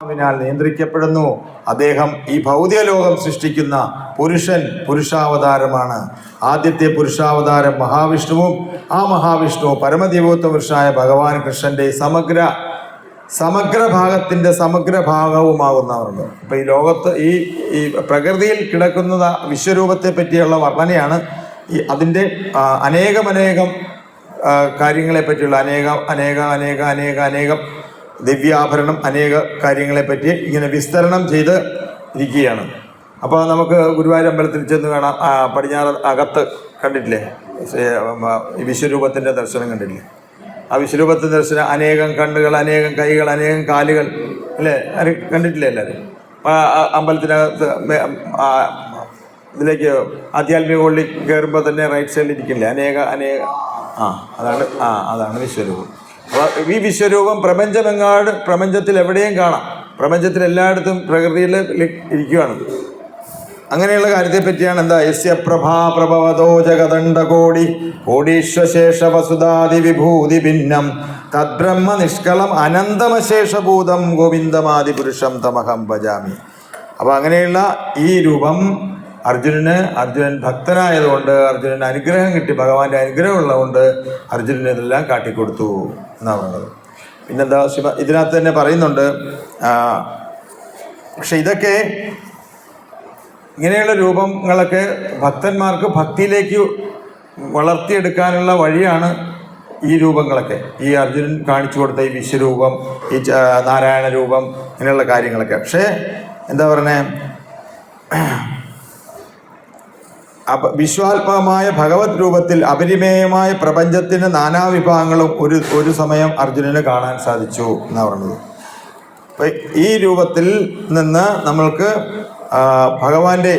ാൽ നിയന്ത്രിക്കപ്പെടുന്നു. അദ്ദേഹം ഈ ഭൗതിക ലോകം സൃഷ്ടിക്കുന്ന പുരുഷാവതാരമാണ്. ആദ്യത്തെ പുരുഷാവതാരം മഹാവിഷ്ണുവും ആ മഹാവിഷ്ണു പരമദൈവത്വ പുരുഷനായ ഭഗവാൻ കൃഷ്ണന്റെ സമഗ്രഭാഗത്തിന്റെ സമഗ്രഭാഗവുമാകുന്നവരുണ്ട്. ഇപ്പൊ ഈ ലോകത്ത് ഈ പ്രകൃതിയിൽ കിടക്കുന്ന വിശ്വരൂപത്തെ പറ്റിയുള്ള വർണ്ണനയാണ് അതിൻ്റെ അനേകം കാര്യങ്ങളെ പറ്റിയുള്ള അനേകം ദിവ്യാഭരണം അനേക കാര്യങ്ങളെപ്പറ്റി ഇങ്ങനെ വിസ്തരണം ചെയ്ത് ഇരിക്കുകയാണ്. അപ്പോൾ നമുക്ക് ഗുരുവായൂർ അമ്പലത്തിൽ ചെന്ന് കാണാം. പടിഞ്ഞാറ് അകത്ത് കണ്ടിട്ടില്ലേ വിശ്വരൂപത്തിൻ്റെ ദർശനം കണ്ടിട്ടില്ലേ? ആ വിശ്വരൂപത്തിൻ്റെ ദർശനം അനേകം കണ്ണുകൾ, അനേകം കൈകൾ, അനേകം കാലുകൾ അല്ലേ? കണ്ടിട്ടില്ലേ എല്ലാവരും? അമ്പലത്തിനകത്ത് ഇതിലേക്ക് ആധ്യാത്മിക പള്ളി കയറുമ്പോൾ തന്നെ റൈറ്റ് സൈഡിൽ ഇരിക്കില്ലേ അതാണ് വിശ്വരൂപം. അപ്പോൾ ഈ വിശ്വരൂപം പ്രപഞ്ചത്തിൽ എവിടെയും കാണാം. പ്രപഞ്ചത്തിൽ എല്ലായിടത്തും പ്രകൃതിയിൽ ഇരിക്കുകയാണ്. അങ്ങനെയുള്ള കാര്യത്തെ പറ്റിയാണ് യസ്യ പ്രഭാപ്രഭവതോ ജഗദണ്ഡകോടി കോടീശ്വശേഷ വസുധാതി വിഭൂതി ഭിന്നം തദ്ബ്രഹ്മ നിഷ്കളം അനന്തമശേഷഭൂതം ഗോവിന്ദമാദി പുരുഷം തമഹം ഭജാമി. അപ്പോൾ അങ്ങനെയുള്ള ഈ രൂപം അർജുനൻ ഭക്തനായതുകൊണ്ട്, അർജുനന് അനുഗ്രഹം കിട്ടി, ഭഗവാന്റെ അനുഗ്രഹം ഉള്ളതുകൊണ്ട് അർജുനന് ഇതെല്ലാം കാട്ടിക്കൊടുത്തു എന്നാണ് പറഞ്ഞത്. പിന്നെന്താ ഇതിനകത്ത് തന്നെ പറയുന്നുണ്ട്. പക്ഷെ ഇതൊക്കെ ഇങ്ങനെയുള്ള രൂപങ്ങളൊക്കെ ഭക്തന്മാർക്ക് ഭക്തിയിലേക്ക് വളർത്തിയെടുക്കാനുള്ള വഴിയാണ് ഈ രൂപങ്ങളൊക്കെ. ഈ അർജുനൻ കാണിച്ചു കൊടുത്ത ഈ വിശ്വരൂപം, ഈ നാരായണ രൂപം, ഇങ്ങനെയുള്ള കാര്യങ്ങളൊക്കെ. പക്ഷേ എന്താ പറഞ്ഞേ, വിശ്വാത്മകമായ ഭഗവത് രൂപത്തിൽ അപരിമേയമായ പ്രപഞ്ചത്തിൻ്റെ നാനാവിഭാഗങ്ങളും ഒരു സമയം അർജുനന് കാണാൻ സാധിച്ചു എന്നാണ് പറഞ്ഞത്. അപ്പം ഈ രൂപത്തിൽ നിന്ന് നമ്മൾക്ക് ഭഗവാന്റെ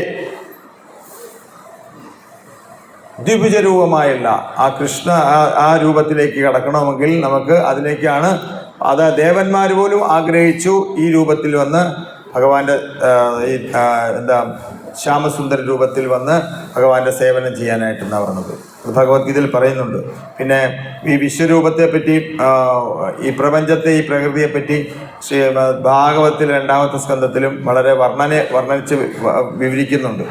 ദ്വിഭുജ രൂപമായുള്ള ആ രൂപത്തിലേക്ക് കടക്കണമെങ്കിൽ നമുക്ക് അതിലേക്കാണ് ദേവന്മാർ പോലും ആഗ്രഹിച്ചു ഈ രൂപത്തിൽ വന്ന് ഭഗവാന്റെ ശ്യാമസുന്ദര രൂപത്തിൽ വന്ന് ഭഗവാന്റെ സേവനം ചെയ്യാനായിട്ടെന്നാണ് പറഞ്ഞത്. അത് ഭഗവത്ഗീതയിൽ പറയുന്നുണ്ട്. പിന്നെ ഈ വിശ്വരൂപത്തെ പറ്റി, ഈ പ്രപഞ്ചത്തെ, ഈ പ്രകൃതിയെപ്പറ്റി ഭാഗവത്തിൽ 2-ാമത്തെ സ്കന്ധത്തിലും വളരെ വർണ്ണിച്ച് വിവരിക്കുന്നുണ്ട്.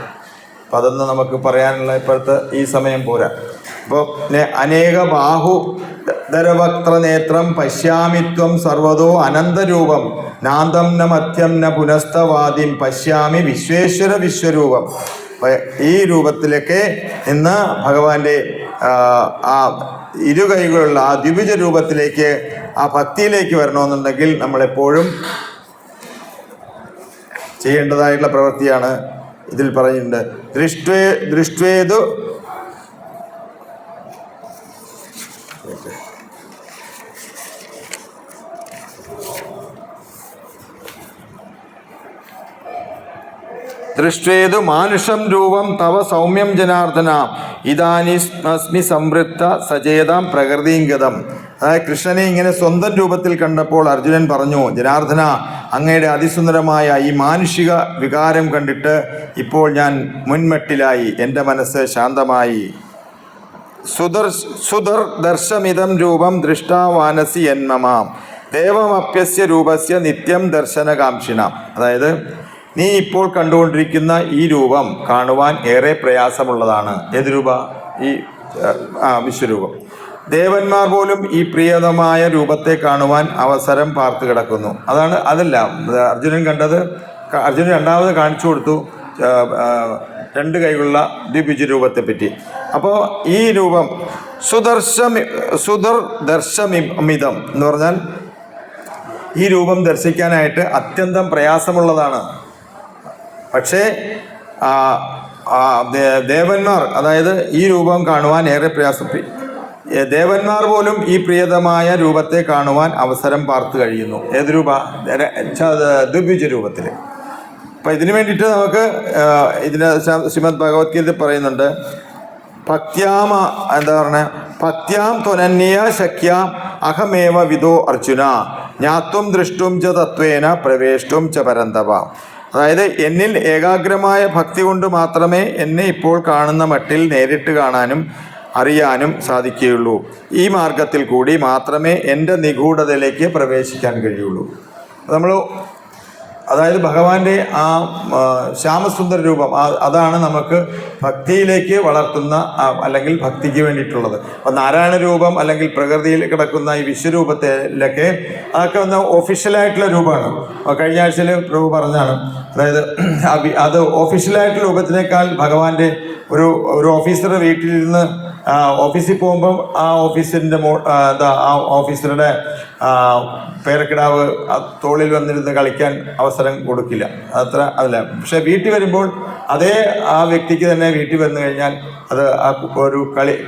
അപ്പം അതൊന്നും നമുക്ക് പറയാനുള്ള ഇപ്പോഴത്തെ ഈ സമയം പോരാ. അപ്പോൾ അനേക ബാഹുധരവക്ത്ര നേത്രം പശ്യാമിത്വം സർവതോ അനന്തരൂപം നാന്തം ന മധ്യം ന പുനസ്തവാദിം പശ്യാമി വിശ്വേശ്വര വിശ്വരൂപം. ഈ രൂപത്തിലേക്ക് ഇന്ന് ഭഗവാന്റെ ആ ഇരുകൈകളുള്ള ആ ദ്വിഭുജ രൂപത്തിലേക്ക്, ആ ഭക്തിയിലേക്ക് വരണമെന്നുണ്ടെങ്കിൽ നമ്മളെപ്പോഴും ചെയ്യേണ്ടതായിട്ടുള്ള പ്രവൃത്തിയാണ് ഇതിൽ പറയുന്നുണ്ട്. ദൃഷ്ട്വേതു ദൃഷ്ട്വേതു മാനുഷം രൂപം തവ സൗമ്യം ജനാർദ്ദന ഇതാനിസ്മി സംവൃത്ത സചേതാം പ്രകൃതിംഗതം. അതായത് കൃഷ്ണനെ ഇങ്ങനെ സ്വന്തം രൂപത്തിൽ കണ്ടപ്പോൾ അർജുനൻ പറഞ്ഞു, ജനാർദ്ദന, അങ്ങയുടെ അതിസുന്ദരമായ ഈ മാനുഷിക വികാരം കണ്ടിട്ട് ഇപ്പോൾ ഞാൻ മുൻമട്ടിലായി, എൻ്റെ മനസ്സ് ശാന്തമായി. സുദർശമിതം രൂപം ദൃഷ്ടാവാനസി യന്മമാം ദേവമപ്യസ്യ രൂപസ്യ നിത്യം ദർശനകാംക്ഷിണാം. അതായത് നീ ഇപ്പോൾ കണ്ടുകൊണ്ടിരിക്കുന്ന ഈ രൂപം കാണുവാൻ ഏറെ പ്രയാസമുള്ളതാണ്. ഏത് രൂപ? ഈ വിശ്വരൂപം. ദേവന്മാർ പോലും ഈ പ്രിയതമായ രൂപത്തെ കാണുവാൻ അവസരം പാർത്തു കിടക്കുന്നു. അതല്ല അർജുനൻ കണ്ടത്. അർജുനൻ 2ാമത് കാണിച്ചു കൊടുത്തു 2 കൈകളുള്ള ദ്വിഭുജ രൂപത്തെ പറ്റി. അപ്പോൾ ഈ രൂപം സുദർശമിതം എന്ന് പറഞ്ഞാൽ ഈ രൂപം ദർശിക്കാനായിട്ട് അത്യന്തം പ്രയാസമുള്ളതാണ്. പക്ഷേ ദേവന്മാർ, അതായത് ഈ രൂപം കാണുവാൻ ഏറെ ദേവന്മാർ പോലും ഈ പ്രിയതമായ രൂപത്തെ കാണുവാൻ അവസരം പാർത്തു കഴിയുന്നു. ഏത് രൂപ? ദ്വിഭുജ രൂപത്തിൽ. അപ്പം ഇതിനു വേണ്ടിയിട്ട് നമുക്ക് ശ്രീമദ് ഭഗവത്ഗീത പറയുന്നുണ്ട്. ഭക്ത്യാം ത്വനന്യ ശക്യാം അഹമേവ വിദോ അർജുന ജ്ഞാത്വം ദൃഷ്ടും ച തത്വേന പ്രവേഷ്ടും ച പരന്തവ. അതായത് എന്നിൽ ഏകാഗ്രമായ ഭക്തി കൊണ്ട് മാത്രമേ എന്നെ ഇപ്പോൾ കാണുന്ന മട്ടിൽ നേരിട്ട് കാണാനും അറിയാനും സാധിക്കുകയുള്ളൂ. ഈ മാർഗത്തിൽ കൂടി മാത്രമേ എൻ്റെ നിഗൂഢതയിലേക്ക് പ്രവേശിക്കാൻ കഴിയുള്ളൂ. നമ്മൾ അതായത് ഭഗവാന്റെ ആ ശ്യാമസുന്ദര രൂപം അതാണ് നമുക്ക് ഭക്തിയിലേക്ക് വളർത്തുന്ന അല്ലെങ്കിൽ ഭക്തിക്ക് വേണ്ടിയിട്ടുള്ളത്. അപ്പം നാരായണ രൂപം അല്ലെങ്കിൽ പ്രകൃതിയിൽ കിടക്കുന്ന ഈ വിശ്വരൂപത്തിലൊക്കെ അതൊക്കെ ഒന്ന് ഒഫീഷ്യലായിട്ടുള്ള രൂപമാണ്. കഴിഞ്ഞ ആഴ്ചയിൽ പ്രഭു പറഞ്ഞാണ്, അതായത് അത് ഒഫീഷ്യലായിട്ടുള്ള രൂപത്തിനേക്കാൾ ഭഗവാന്റെ ഒരു ഓഫീസറുടെ വീട്ടിലിരുന്ന് ഓഫീസിൽ പോകുമ്പം ആ ഓഫീസറിൻ്റെ ആ ഓഫീസറുടെ പേരക്കിടാവ് തോളിൽ വന്നിരുന്ന് കളിക്കാൻ അവസരം കൊടുക്കില്ല, അത്ര അതല്ല. പക്ഷെ വീട്ടിൽ വരുമ്പോൾ അതേ ആ വ്യക്തിക്ക് തന്നെ വീട്ടിൽ വന്നു കഴിഞ്ഞാൽ അത് ഒരു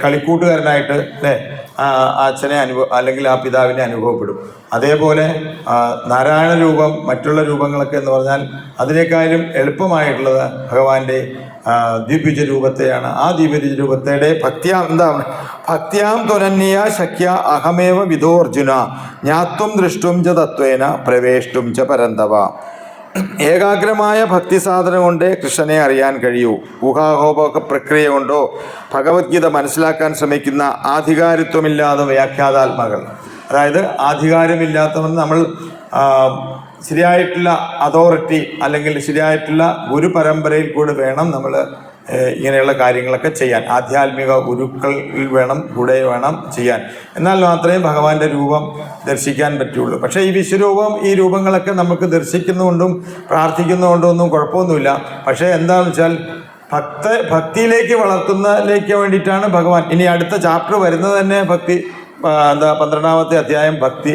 കളിക്കൂട്ടുകാരനായിട്ട് അല്ലേ ആ അച്ഛനെ അല്ലെങ്കിൽ ആ പിതാവിനെ അനുഭവപ്പെടും. അതേപോലെ നാരായണ രൂപം മറ്റുള്ള രൂപങ്ങളൊക്കെ എന്ന് പറഞ്ഞാൽ അതിനേക്കാളും എളുപ്പമായിട്ടുള്ളത് ഭഗവാന്റെ ദിവ്യജ രൂപത്തെയാണ്. ആ ദിവ്യജ രൂപത്തെ ഭക്തിയാം ത്വരന്യ ശക്യ അഹമേവ വിധോ അർജുന ജ്ഞാത്വം ദൃഷ്ടും ച തത്വേന പ്രവേഷ്ടും ച പരന്തവ. ഏകാഗ്രമായ ഭക്തി സാധനം കൊണ്ട് കൃഷ്ണനെ അറിയാൻ കഴിയൂ. ഊഹാഹോപ പ്രക്രിയ കൊണ്ടോ ഭഗവത്ഗീത മനസ്സിലാക്കാൻ ശ്രമിക്കുന്ന ആധികാരിത്വമില്ലാത്ത വ്യാഖ്യാതാത്മകൾ, അതായത് ആധികാരമില്ലാത്തവൻ നമ്മൾ ശരിയായിട്ടുള്ള അതോറിറ്റി അല്ലെങ്കിൽ ശരിയായിട്ടുള്ള ഗുരു പരമ്പരയിൽ കൂടെ വേണം നമ്മൾ ഇങ്ങനെയുള്ള കാര്യങ്ങളൊക്കെ ചെയ്യാൻ. ആധ്യാത്മിക ഗുരുക്കൾ വേണം ചെയ്യാൻ. എന്നാൽ മാത്രമേ ഭഗവാന്റെ രൂപം ദർശിക്കാൻ പറ്റുള്ളൂ. പക്ഷേ ഈ വിശ്വരൂപം ഈ രൂപങ്ങളൊക്കെ നമുക്ക് ദർശിക്കുന്നതുകൊണ്ടും പ്രാർത്ഥിക്കുന്നതുകൊണ്ടും ഒന്നും കുഴപ്പമൊന്നുമില്ല. പക്ഷേ എന്താണെന്ന് വെച്ചാൽ ഭക്തിയിലേക്ക് വളർത്തുന്നതിലേക്ക് വേണ്ടിയിട്ടാണ് ഭഗവാൻ. ഇനി അടുത്ത ചാപ്റ്റർ വരുന്നത് തന്നെ 12ാമത്തെ അധ്യായം ഭക്തി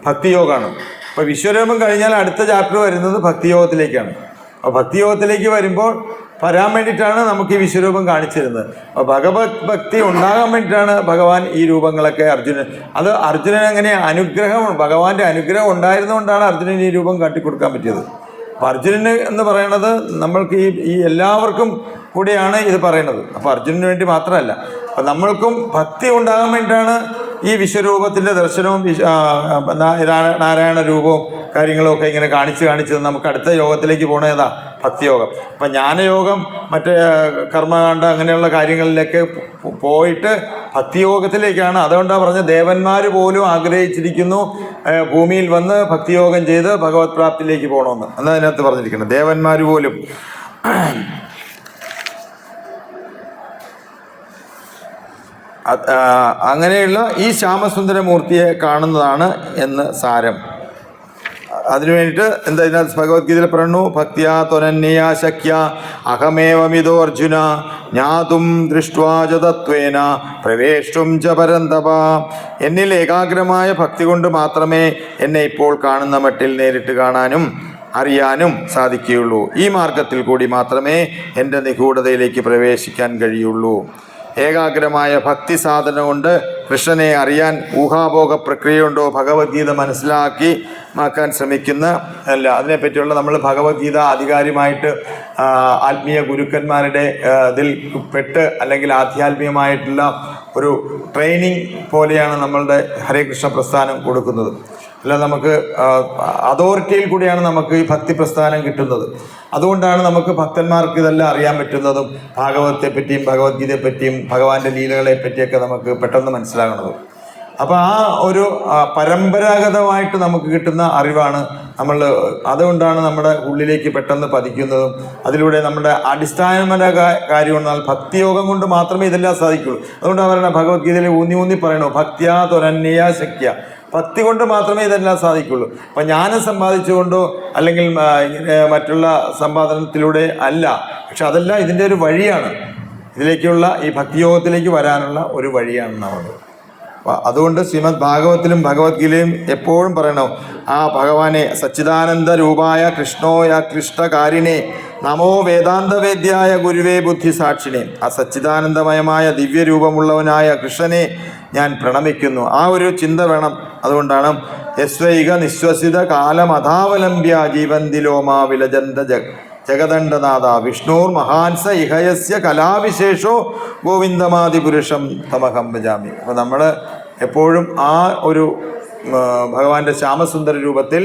ഭക്തിയോഗമാണ്. അപ്പോൾ വിശ്വരൂപം കഴിഞ്ഞാൽ അടുത്ത ചാപ്റ്റർ വരുന്നത് ഭക്തിയോഗത്തിലേക്കാണ്. അപ്പോൾ ഭക്തിയോഗത്തിലേക്ക് വരുമ്പോൾ വരാൻ വേണ്ടിയിട്ടാണ് നമുക്ക് ഈ വിശ്വരൂപം കാണിച്ചിരുന്നത്. അപ്പോൾ ഭഗവത് ഭക്തി ഉണ്ടാകാൻ വേണ്ടിയിട്ടാണ് ഭഗവാൻ ഈ രൂപങ്ങളൊക്കെ അർജുനൻ അങ്ങനെ ഭഗവാന്റെ അനുഗ്രഹം ഉണ്ടായിരുന്നുകൊണ്ടാണ് അർജുനന് ഈ രൂപം കാട്ടിക്കൊടുക്കാൻ പറ്റിയത്. അപ്പോൾ അർജുനന് എന്ന് പറയുന്നത് നമ്മൾക്ക് ഈ എല്ലാവർക്കും കൂടിയാണ് ഇത് പറയുന്നത്. അപ്പോൾ അർജുനന് വേണ്ടി മാത്രമല്ല, അപ്പം നമ്മൾക്കും ഭക്തി ഉണ്ടാകാൻ വേണ്ടിയിട്ടാണ് ഈ വിശ്വരൂപത്തിൻ്റെ ദർശനവും നാരായണ രൂപവും കാര്യങ്ങളും ഒക്കെ ഇങ്ങനെ കാണിച്ചത്. നമുക്ക് അടുത്ത യോഗത്തിലേക്ക് പോകണേതാ ഭക്തിയോഗം. അപ്പം ജ്ഞാനയോഗം മറ്റേ കർമ്മകാണ്ഡ അങ്ങനെയുള്ള കാര്യങ്ങളിലേക്ക് പോയിട്ട് ഭക്തിയോഗത്തിലേക്കാണ്. അതുകൊണ്ടാണ് പറഞ്ഞത് ദേവന്മാർ പോലും ആഗ്രഹിച്ചിരിക്കുന്നു ഭൂമിയിൽ വന്ന് ഭക്തിയോഗം ചെയ്ത് ഭഗവത് പ്രാപ്തിയിലേക്ക് പോകണമെന്ന്. എന്നാണ് അതിനകത്ത് പറഞ്ഞിരിക്കുന്നത്. ദേവന്മാർ പോലും അങ്ങനെയുള്ള ഈ ശ്യാമസുന്ദരമൂർത്തിയെ കാണുന്നതാണ് എന്ന് സാരം. അതിനു വേണ്ടിയിട്ട് എന്താ ഇതിനകത്ത് ഭഗവത്ഗീതയിൽ പറഞ്ഞു, ഭക്തിയാ ത്വനന്യ ശക്യ അഹമേവമിതോ അർജുന ജ്ഞാതും ദൃഷ്ട്വാ ച തത്വേന പ്രവേഷ്ടും ച പരന്തപ. എന്നിൽ ഏകാഗ്രമായ ഭക്തി കൊണ്ട് മാത്രമേ എന്നെ ഇപ്പോൾ കാണുന്ന മട്ടിൽ നേരിട്ട് കാണാനും അറിയാനും സാധിക്കുകയുള്ളൂ. ഈ മാർഗത്തിൽ കൂടി മാത്രമേ എൻ്റെ നിഗൂഢതയിലേക്ക് പ്രവേശിക്കാൻ കഴിയുള്ളൂ. ഏകാഗ്രമായ ഭക്തി സാധന കൊണ്ട് കൃഷ്ണനെ അറിയാൻ ഊഹാഭോഗ പ്രക്രിയ കൊണ്ടോ ഭഗവത്ഗീത മനസ്സിലാക്കാൻ ശ്രമിക്കുന്ന അല്ല. അതിനെപ്പറ്റിയുള്ള നമ്മൾ ഭഗവത്ഗീത ആധികാരികമായിട്ട് ആത്മീയ ഗുരുക്കന്മാരുടെ ഇതിൽ പെട്ട് അല്ലെങ്കിൽ ആധ്യാത്മികമായിട്ടുള്ള ഒരു ട്രെയിനിങ് പോലെയാണ് നമ്മളുടെ ഹരേ കൃഷ്ണ പ്രസ്ഥാനം കൊടുക്കുന്നത്. അല്ല, നമുക്ക് അതോറിറ്റിയിൽ കൂടിയാണ് നമുക്ക് ഈ ഭക്തി പ്രസ്ഥാനം കിട്ടുന്നത്. അതുകൊണ്ടാണ് നമുക്ക് ഭക്തന്മാർക്ക് ഇതെല്ലാം അറിയാൻ പറ്റുന്നതും ഭാഗവതത്തെപ്പറ്റിയും ഭഗവത്ഗീതയെപ്പറ്റിയും ഭഗവാന്റെ ലീലകളെ പറ്റിയൊക്കെ നമുക്ക് പെട്ടെന്ന് മനസ്സിലാകുന്നത്. അപ്പോൾ ആ ഒരു പരമ്പരാഗതമായിട്ട് നമുക്ക് കിട്ടുന്ന അറിവാണ് അതുകൊണ്ടാണ് നമ്മുടെ ഉള്ളിലേക്ക് പെട്ടെന്ന് പതിക്കുന്നതും. അതിലൂടെ നമ്മുടെ അടിസ്ഥാനപരമായ കാര്യം എന്നാൽ ഭക്തിയോഗം കൊണ്ട് മാത്രമേ ഇതെല്ലാം സാധിക്കുള്ളൂ. അതുകൊണ്ടാണ് പറയുന്നത് ഭഗവത്ഗീതയിൽ ഊന്നി പറയണു, ഭക്തിയാ ത്വരന്യ ശക്യ. ഭക്തി കൊണ്ട് മാത്രമേ ഇതെല്ലാം സാധിക്കുള്ളൂ. അപ്പം ജ്ഞാനം സമ്പാദിച്ചുകൊണ്ടോ അല്ലെങ്കിൽ മറ്റുള്ള സമ്പാദനത്തിലൂടെ അല്ല. പക്ഷെ അതെല്ലാം ഇതിൻ്റെ ഒരു വഴിയാണ്. ഇതിലേക്കുള്ള ഈ ഭക്തിയോഗത്തിലേക്ക് വരാനുള്ള ഒരു വഴിയാണ് നമ്മൾ. അതുകൊണ്ട് ശ്രീമദ് ഭാഗവത്തിലും ഭഗവത്ഗീതയിലും എപ്പോഴും പറയണം, ആ ഭഗവാനെ സച്ചിദാനന്ദ രൂപായ കൃഷ്ണോയ കൃഷ്ണകാരിണേ നമോ വേദാന്തവേദ്യായ ഗുരുവേ ബുദ്ധി സാക്ഷിണേ. ആ സച്ചിദാനന്ദമയമായ ദിവ്യരൂപമുള്ളവനായ കൃഷ്ണനെ ഞാൻ പ്രണമിക്കുന്നു. ആ ഒരു ചിന്ത വേണം. അതുകൊണ്ടാണ് യസ്വൈക നിശ്വസിത കാലമഥാവലംബ്യ ജീവന്തിലോമാ വിലജന്ത ജഗദണ്ഡനാഥ വിഷ്ണുർ മഹാൻസ ഇഹയസ്യ കലാവിശേഷോ ഗോവിന്ദമാതിപുരുഷം തമഹം ഭജാമി. അപ്പോൾ നമ്മൾ എപ്പോഴും ആ ഒരു ഭഗവാന്റെ ശ്യാമസുന്ദര രൂപത്തിൽ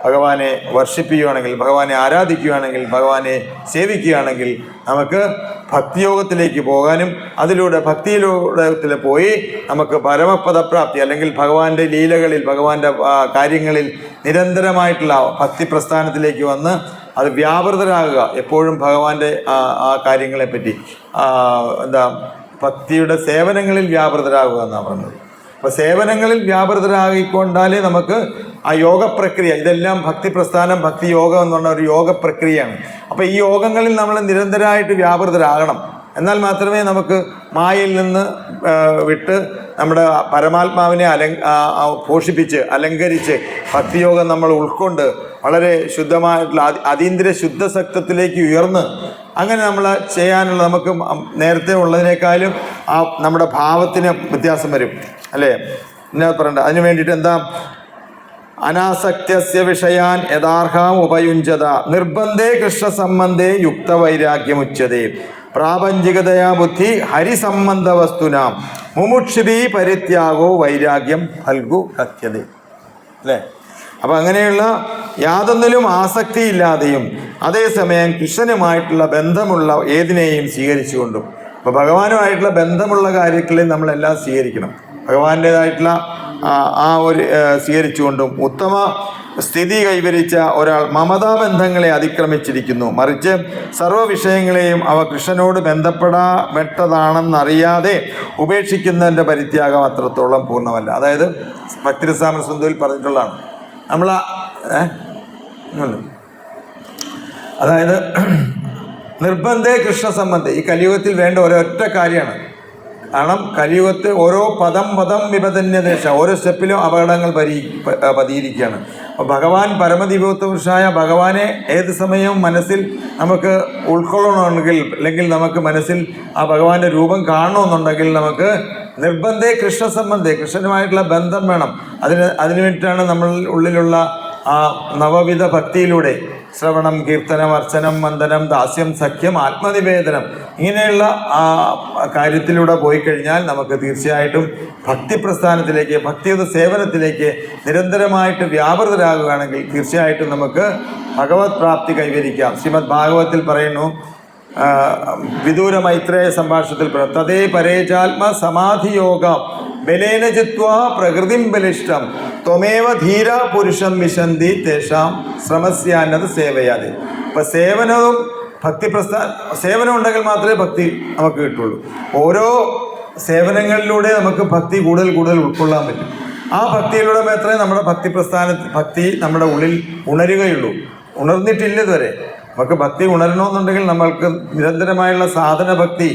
ഭഗവാനെ വർഷിപ്പിക്കുകയാണെങ്കിൽ, ഭഗവാനെ ആരാധിക്കുകയാണെങ്കിൽ, ഭഗവാനെ സേവിക്കുകയാണെങ്കിൽ നമുക്ക് ഭക്തിയോഗത്തിലേക്ക് പോകാനും അതിലൂടെ ഭക്തിയിലൂടെ പോയി നമുക്ക് പരമപദപ്രാപ്തി അല്ലെങ്കിൽ ഭഗവാന്റെ ലീലകളിൽ, ഭഗവാന്റെ കാര്യങ്ങളിൽ നിരന്തരമായിട്ടുള്ള ഭക്തി പ്രസ്ഥാനത്തിലേക്ക് വന്ന് അത് വ്യാപൃതരാകുക. എപ്പോഴും ഭഗവാന്റെ ആ കാര്യങ്ങളെപ്പറ്റി ഭക്തിയുടെ സേവനങ്ങളിൽ വ്യാപൃതരാകുക എന്നാണ് പറഞ്ഞത്. അപ്പോൾ സേവനങ്ങളിൽ വ്യാപൃതരാകിക്കൊണ്ടാലേ നമുക്ക് ആ യോഗ പ്രക്രിയ, ഇതെല്ലാം ഭക്തി പ്രസ്ഥാനം, ഭക്തി യോഗം എന്ന് പറഞ്ഞ ഒരു യോഗ പ്രക്രിയയാണ്. അപ്പോൾ ഈ യോഗങ്ങളിൽ നമ്മൾ നിരന്തരമായിട്ട് വ്യാപൃതരാകണം. എന്നാൽ മാത്രമേ നമുക്ക് മായയിൽ നിന്ന് വിട്ട് നമ്മുടെ പരമാത്മാവിനെ പോഷിപ്പിച്ച് അലങ്കരിച്ച് ഭക്തിയോഗം നമ്മൾ ഉൾക്കൊണ്ട് വളരെ ശുദ്ധമായിട്ടുള്ള അതീന്ദ്രിയ ശുദ്ധസക്തത്തിലേക്ക് ഉയർന്ന് അങ്ങനെ നമ്മൾ ചെയ്യാനുള്ള, നമുക്ക് നേരത്തെ ഉള്ളതിനേക്കാളും ആ നമ്മുടെ ഭാവത്തിന് വ്യത്യാസം വരും അല്ലേ? എന്നാ പറയണ്ട, അതിന് വേണ്ടിയിട്ട് എന്താ? അനാസക്തസ്യ വിഷയാൻ യഥാർഹാം ഉപയുഞ്ജത നിർബന്ധേ കൃഷ്ണസംബന്ധേ യുക്തവൈരാഗ്യമുച്യതേ പ്രാപഞ്ചികതയാ ബുദ്ധി ഹരിസംബന്ധ വസ്തുനാം മുമുക്ഷുഭി പരിത്യാഗോ വൈരാഗ്യം ഫൽഗു ഹത്യതേ. അല്ലേ? അപ്പം അങ്ങനെയുള്ള യാതൊന്നിലും ആസക്തിയില്ലാതെയും അതേസമയം കൃഷ്ണനുമായിട്ടുള്ള ബന്ധമുള്ള ഏതിനെയും സ്വീകരിച്ചുകൊണ്ടും. അപ്പോൾ ഭഗവാനുമായിട്ടുള്ള ബന്ധമുള്ള കാര്യങ്ങളിൽ നമ്മളെല്ലാം സ്വീകരിക്കണം. ഭഗവാന്റേതായിട്ടുള്ള ആ ഒരു സ്വീകരിച്ചുകൊണ്ടും ഉത്തമ സ്ഥിതി കൈവരിച്ച ഒരാൾ മമതാബന്ധങ്ങളെ അതിക്രമിച്ചിരിക്കുന്നു. മറിച്ച് സർവ്വ വിഷയങ്ങളെയും അവ കൃഷ്ണനോട് ബന്ധപ്പെടാമെന്നറിയാതെ ഉപേക്ഷിക്കുന്നതിൻ്റെ പരിത്യാഗം അത്രത്തോളം പൂർണ്ണമല്ല. അതായത് ഭക്തിരസാമൃത സിന്ധുവിൽ പറഞ്ഞിട്ടുള്ളതാണ്. അതായത് നിർബന്ധേ കൃഷ്ണ സംബന്ധം ഈ കലിയുഗത്തിൽ വേണ്ട ഒരൊറ്റ കാര്യമാണ്. കാരണം കലിയുഗത്ത് ഓരോ പദം വിപതന്യദേശ, ഓരോ സ്റ്റെപ്പിലും അപകടങ്ങൾ പതിയിരിക്കുകയാണ്. അപ്പോൾ ഭഗവാൻ പരമദിവ്യോത്തപുരുഷായ ഭഗവാനെ ഏത് സമയവും മനസ്സിൽ നമുക്ക് ഉൾക്കൊള്ളണമെങ്കിൽ, അല്ലെങ്കിൽ നമുക്ക് മനസ്സിൽ ആ ഭഗവാന്റെ രൂപം കാണണമെന്നുണ്ടെങ്കിൽ നമുക്ക് നിർബന്ധേ കൃഷ്ണ സംബന്ധേ, കൃഷ്ണനുമായിട്ടുള്ള ബന്ധം വേണം. അതിനു വേണ്ടിയിട്ടാണ് നമ്മൾ ഉള്ളിലുള്ള ആ നവവിധ ഭക്തിയിലൂടെ ശ്രവണം, കീർത്തനം, അർച്ചനം, വന്ദനം, ദാസ്യം, സഖ്യം, ആത്മനിവേദനം ഇങ്ങനെയുള്ള ആ കാര്യത്തിലൂടെ പോയി കഴിഞ്ഞാൽ നമുക്ക് തീർച്ചയായിട്ടും ഭക്തി പ്രസ്ഥാനത്തിലേക്ക്, ഭക്തിയുത സേവനത്തിലേക്ക് നിരന്തരമായിട്ട് വ്യാപൃതരാകുകയാണെങ്കിൽ തീർച്ചയായിട്ടും നമുക്ക് ഭഗവത് പ്രാപ്തി കൈവരിക്കാം. ശ്രീമദ് ഭാഗവതത്തിൽ പറയുന്നു, വിദൂര മൈത്രേയ സംഭാഷണത്തിൽ തതേ പരേചാത്മ സമാധിയോഗ ബലേന ജിത്വാ പ്രകൃതിം ബലിഷ്ടം ത്വമേവ ധീര പുരുഷം വിശന്തി തേഷാം ശ്രമസ്യാന്നത് സേവയാതെ. അപ്പം സേവനവും ഭക്തി സേവനം ഉണ്ടെങ്കിൽ മാത്രമേ ഭക്തി നമുക്ക് കിട്ടുള്ളൂ. ഓരോ സേവനങ്ങളിലൂടെ നമുക്ക് ഭക്തി കൂടുതൽ ഉൾക്കൊള്ളാൻ പറ്റും. ആ ഭക്തിയിലൂടെ മാത്രമേ നമ്മുടെ ഭക്തി നമ്മുടെ ഉള്ളിൽ ഉണരുകയുള്ളൂ. ഉണർന്നിട്ടില്ല ഇതുവരെ. നമുക്ക് ഭക്തി ഉണരണമെന്നുണ്ടെങ്കിൽ നമ്മൾക്ക് നിരന്തരമായുള്ള സാധന ഭക്തി